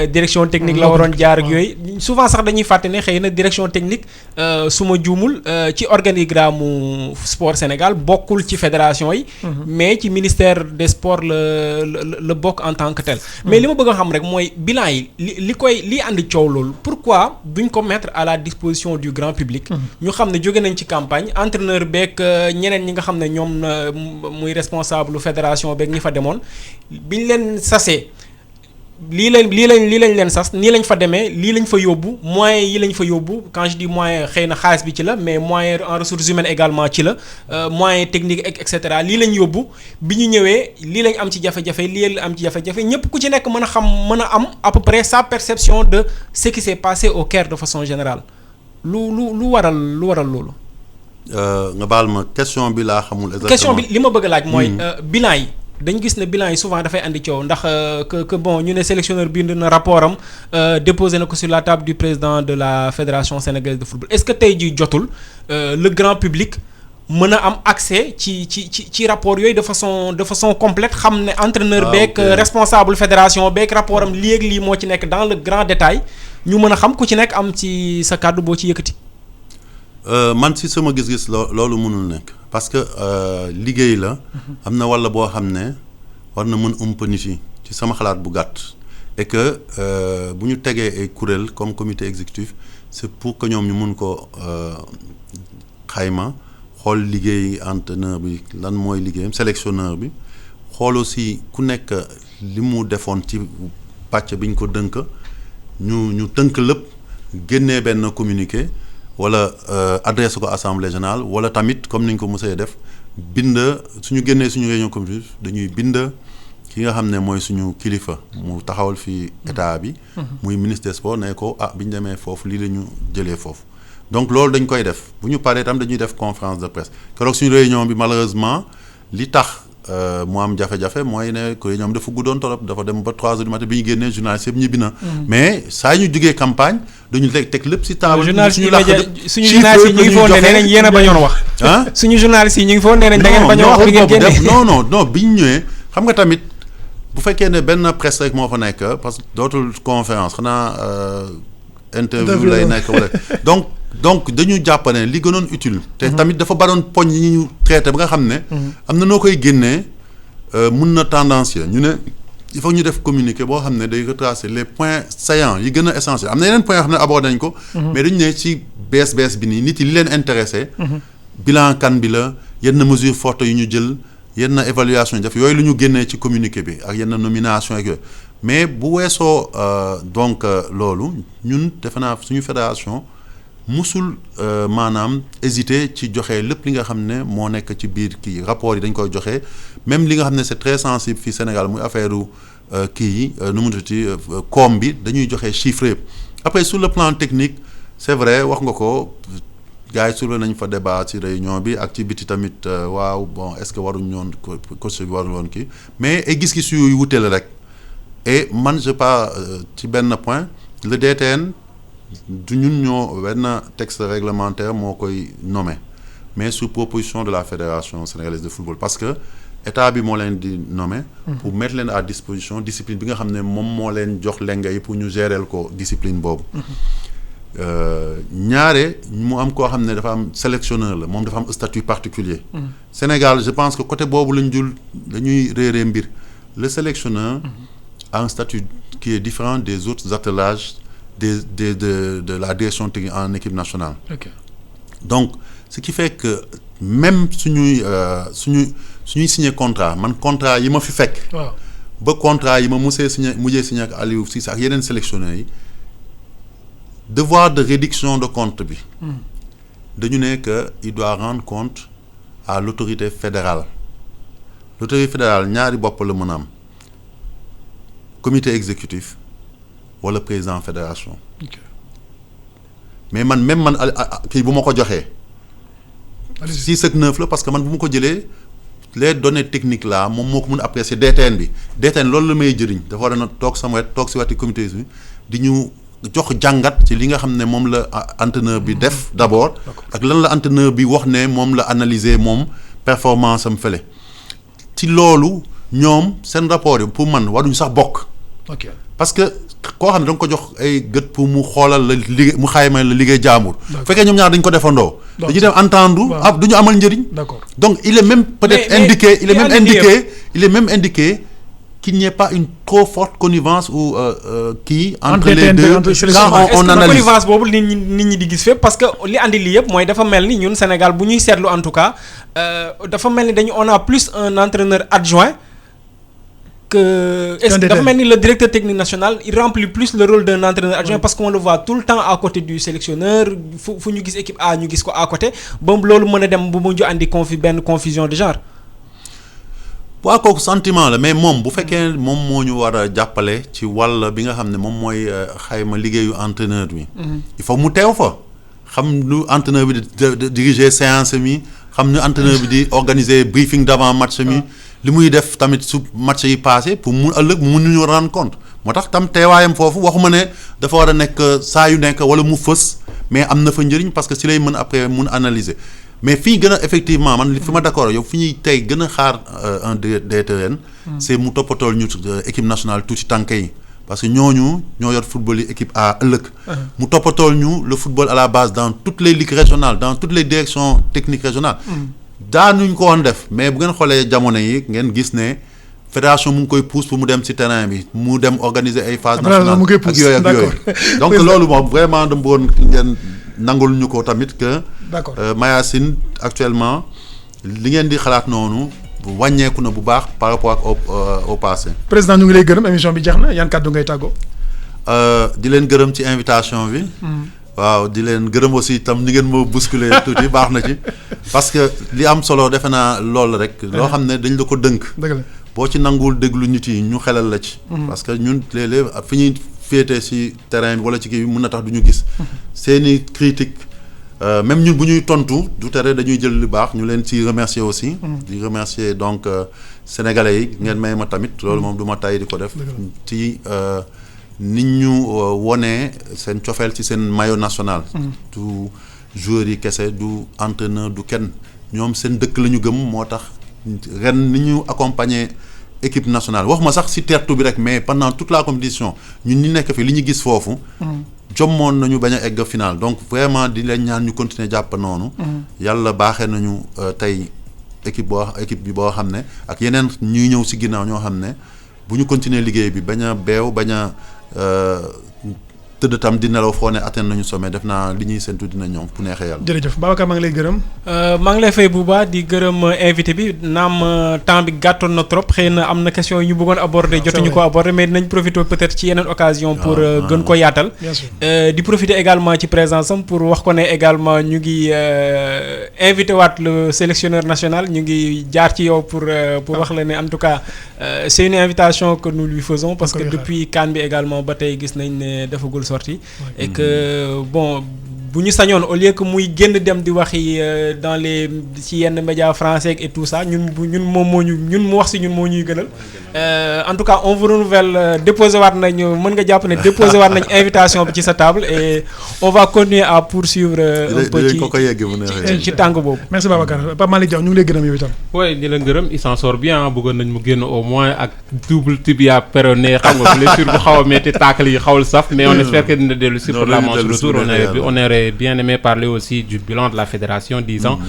direction technique la waroon jaar ak yooyu souvent sax dañuy fàtte ne xëy na direction technique su ma juumul ci organigramme sport Sénégal bokkul ci fédération yi mais ci ministère des sports la bokk en tant que tel mais li ma bëgg a xam rek mooy bilan yi li andi coow loolu pourquoi duñ ko mettre à la disposition du grand public ñu xam ne jóge nañ ci campagne entraîneur beeg ñeneen ñi nga xam ne ñoom muy responsable fédération beeg ñi fa demoon biñ leen sasee lii lañ leen sas nii lañ fa demee lii lañ fa yóbbu moyens yi lañ fa yóbbu quand je dis moyen xëy na xaalis bi ci la mais moyen en ressources humaines également ci la moyen technique et cetera lii lañ yóbbu bi ñu ñëwee lii lañ am ci jafe-jafe lii lañ am ci jafe-jafe ñëpp ku ci nekk mën a am à peu près sa perception de ce qui s'est passé au Caire de façon générale lu waral loolu. nga baal ma question bi laa xamul exactement. question bi li ma bëgg a laaj mooy bilan yi. dañu gis ne bilan yi souvent dafay andi coow ndax que bon ñu ne sélectionneur bind na rapport am déposé na ko sur la table du président de la fédération sénégalaise de football est-ce que tey jii jotul le grand public mën a am accès ci rapport yooyu de façon complète xam ne entraîneur beeg responsable fédération beeg rapport am lii ak lii moo ci nekk dans le grand détail ñu mën a xam ku ci nekk am ci sa kàddu boo ci yëkkati. man si sama gis-gis loolu mënul nekk parce que liggéey la am na walla boo xam ne war na mën ëmp nit yi ci sama xalaat bu gàtt et que bu ñu tegee ay kuréel comme comité exécutif c'est pour que ñoom ñu mën ko xayma xool liggéey entraîneur bi lan mooy liggéeyam sélectionneur bi xool aussi ku nekk li mu defoon ci pàcc bi ñu ko dënk ñu tënk lépp génnee benn communiqué wala adresse ko assemblée générale wala tamit comme ni ñu ko mosee def bind suñu génnee suñu réunion comité dañuy bind ki nga xam ne mooy suñu kilifa mu taxawal fii état bi muy ministre des sports ne ko bi ñu demee foofu lii la ñu jëlee foofu donc loolu dañ koy def bu ñu paree tam dañuy def conférence de presse keroog suñu réunion bi malheureusement li tax mu am jafe-jafe mooy ne réunion bi dafa guddoon torop dafa dem ba 3 heures du matin bi ñu génnee journaliste yëpp ñibbi na mais saa ñu jógee campagne dañu teg lépp si table suñu journaliste yi ñu ngi foon ne nee nañ yéen a bañoon wax suñu journaliste yi ñu ngi foon nee nañ da ngeen bañoon wax bi ngeen génnee non bi ñu ñëwee xam nga tamit bu fekkee ne benn presse rek moo fa nekk parce que dootul conférence xanaa interview lay nekk wala donc dañu jàpp ne li gënoon utile te tamit dafa baroon poñ yi ñu traité ba nga xam ne am na noo koy génnee mun na tendancieux ñu ne il faut ñu def communiqué boo xam ne day retracer les points saillants yi gën a essentiels am na yeneen points yoo xam ne abordé nañ ko mais dañu ne ci bees bi nii nit yi li leen intéressé bilan kan bi la yenn mesures fortes yu ñu jël yenn évaluation yi def yooyu lu ñu génnee ci communiqué bi ak yenn nomination ak yooyu mais bu weesoo donc loolu ñun defe naa suñu fédération musul maanaam hésiter ci joxe lépp li nga xam ne moo nekk ci biir kii rapport yi dañ koy joxe même li nga xam ne c'est très sensible fii Sénégal muy affaire kii yi nu mu tuddati koom bi dañuy joxe chiffre yëpp après sur le plan technique c'est vrai wax nga ko gars yi soulevé nañ fa débat ci réunion bi ak ci biti tamit waaw bon est-ce que waruñ ñoon coach bi waruñ woon kii mais ay gis-gis yu wute la rek et man je pas ci benn point le DTN du ñun ñoo benn texte réglementaire moo koy nommé mais sous proposition de la fédération sénégalaise de football parce que état bi moo leen di nommé pour mettre leen à disposition discipline bi nga xam ne moom moo leen jox lenga yi pour ñu géreel ko discipline boobu ñaare mu am koo xam ne dafa am sélectionneur la moom dafa am statut particulier Sénégal je pense que côté boobu lañ jul dañuy réeree mbir le sélectionneur a un statut qui est différent des autres attelages de la direction technique en équipe nationale. Okay. Donc ce qui fait que même suñuy signé contrat man contrat yi ma fi fekk. waaw ba contrat yi ma mujjee signé ak Aliou Cissé ak yeneen sélectionneurs yi devoir de réduction de compte bi. dañu ne que il doit rendre compte à l'autorité fédérale. L'autorité fédérale ñaari bopp la mën a am comité exécutif. wala président fédération. Okay. mais man kii bu ma ko joxee. 6 ak 9 la parce que man bu ma ko jëlee les données techniques là moom moo ko mën a apprécier DTN bi DTN loolu la may jëriñ dafa war a toog sama wet toog si weti comité bi di ñu jox jàngat ci li nga xam ne moom la entraîneur bi def d'abord. ak lan la entraîneur bi wax ne moom la analyser moom performance am fële. ci loolu ñoom seen rapport yi pour man waruñu sax bokk. ok parce que koo xam ne da nga ko jox ay gët pour mu xoolal la liggéey mu xayma la liggéey jaamur. bu fekkee ñoom ñaar dañ ko defandoo. dañuy dem entendre. waaw du ñu amal njëriñ. d'accord donc il est même peut-être indiqué il est même indiqué qu'il n'y ait pas une trop forte connivence ou kii. entre les deux quand on analyse connivence boobu nit ñi di gis fépp parce que li andi lii yëpp mooy dafa mel ni ñun Sénégal bu ñuy seetlu en tout cas dafa mel ni dañu on a plus un entraîneur adjoint. Est-ce que dafa mel ni le directeur technique national il remplit plus le rôle d'un entraîneur adjoint parce qu'on le voit tout le temps à côté du sélectionneur fu ñu gis équipe A ñu gis ko à côté ba loolu mën a dem bu mujj andi benn confusion de genre. waaw kooku sentiment la mais moom bu fekkee moom moo ñu war a jàppale ci wàll bi nga xam ne moom mooy xayma liggéeyu entraîneur bi. il faut mu teew fa xam nu entraîneur bi di diriger séance mi xam nu entraîneur bi di organiser briefing d'avant match mi. li muy def tamit su match yi passé pour mu ëllëg mu mun ñu rendre compte moo tax tam teewaayam foofu waxuma ne dafa war a nekk saa yu nekk wala mu fës mais am na fa njëriñ parce que si lay mën après mun analyser mais fii gën a effectivement man fi ma d'accord yow fi ñuy tey gën a xaar un DTN c'est mu toppatool ñu équipe nationale tuuti tànk yi parce que ñooñu ñoo yor football yi équipe A ëllëg. mu toppatool ñu le football à la base dans toutes les ligues régionales dans toutes les directions techniques régionales. daanuñ ko woon def mais bu ngeen xoolee jamono yi ngeen gis ne fédération mu ngi koy pousse pour mu dem ci terrain bi mu dem organiser ay phases nationales ak yooyu ak yooyu donc loolu moom vraiment dama bëggoon ngeen nangul ñu ko tamit que. d'accord Mayacine actuellement li ngeen di xalaat noonu wàññeeku na bu baax par rapport ak au passé. président ñu ngi lay gërëm émission bi jeex na yan kàddu ngay tàggoo. di leen gërëm ci invitation bi. waaw di leen gërëm aussi itam ni ngeen ma bousculer tuuti baax na ci parce que li am solo defe naa loolu rek. loo xam ne dañ la ko dënk. dëgg la boo ci nanguwul déglu nit yi ñu xelal la ci. parce que ñun léeg-léeg fi ñuy féetee ci terrain bi wala ci kii bi mun na tax du ñu gis. seeni critique même ñun bu ñuy tontu du tere dañuy jël lu baax ñu leen ci remercier aussi. di remercier donc sénégalais yi ngeen may ma tamit loolu moom du ma tay di ko def. ci nit ñu wonee seen cofeel ci seen maillot national. du joueurs yi kese du entraîneur du kenn ñoom seen dëkk la ñu gëm moo tax ren ni ñu accompagner équipe nationale waxuma sax ci tertu bi rek mais pendant toute la compétition ñun ñi nekk fi li ñu gis foofu. jommoon nañu bañ a egg final donc vraiment di leen ñaan ñu continuer jàpp noonu. yàlla baaxee nañu tey équipe bi boo xam ne ak yeneen ñuy ñëw ci ginnaaw ñoo xam ne bu ñu continuer liggéey bi bañ a beew bañ a tëdd tam di nelaw foo ne atteindre nañu sommet def naa li ñuy séntu dina ñoom bu neexee yàlla. jërëjëf Babacar maa ngi lay gërëm. maa ngi lay fay bu baax di gërëm invité bi naam temps bi gàttoon na trop xëy na am na question yu ñu bëggoon aborder jotuñu ko aborder mais dinañ profiter peut-être ci yeneen occasion pour gën ko yaatal. di profiter également ci présence am pour wax ko ne également ñu ngi invité waat le sélectionneur national ñu ngi jaar ci yow pour wax la ne en tout cas c'est une invitation que nous lui faisons parce que depuis CAN bi également ba tey gis nañ ne defagul sorti et que bon bu ñu sañoon au lieu que muy génn dem di waxi dans les ci yenn médias français et tout ça ñun moom moo ñu ñun mu wax si ñun moo ñuy gënal en tout cas on vous renouvelle déposer waat nañu mën nga jàpp ne déposer waat nañ invitation bi ci sa table et on va continuer à poursuivre un peu ci tànk boobu. merci Babacar Pape Malick Diaw ñu ngi lay gërëm yow itam. oui di la gërëm il s'en sort bien bëggoon nañ mu génn au moins ak double tibia péroné xam nga blessure bu xaw a metti taakal yi xawul saf mais on espère que dina dellu si pour la manche retour on aurait bien aimé parler aussi du bilan de la fédération 10 ans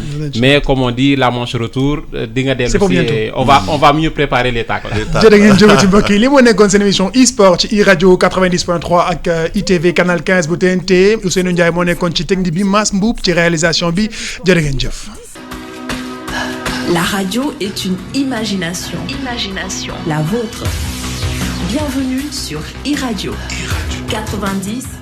mais comme on dit la manche retour di nga dellu si on va mieux préparer les taakal. jërë ngeen jëfati mbokk yi li moo nekkoon seen émission e-sport ci iRadio 90.3 ak ITV canal 15 bu TNT Ousseynou Ndiaye moo nekkoon ci technique bi Mass Mboup ci réalisation bi jërë ngeen jëf. La radio est une imagination. La vôtre. Bienvenue sur iRadio 90.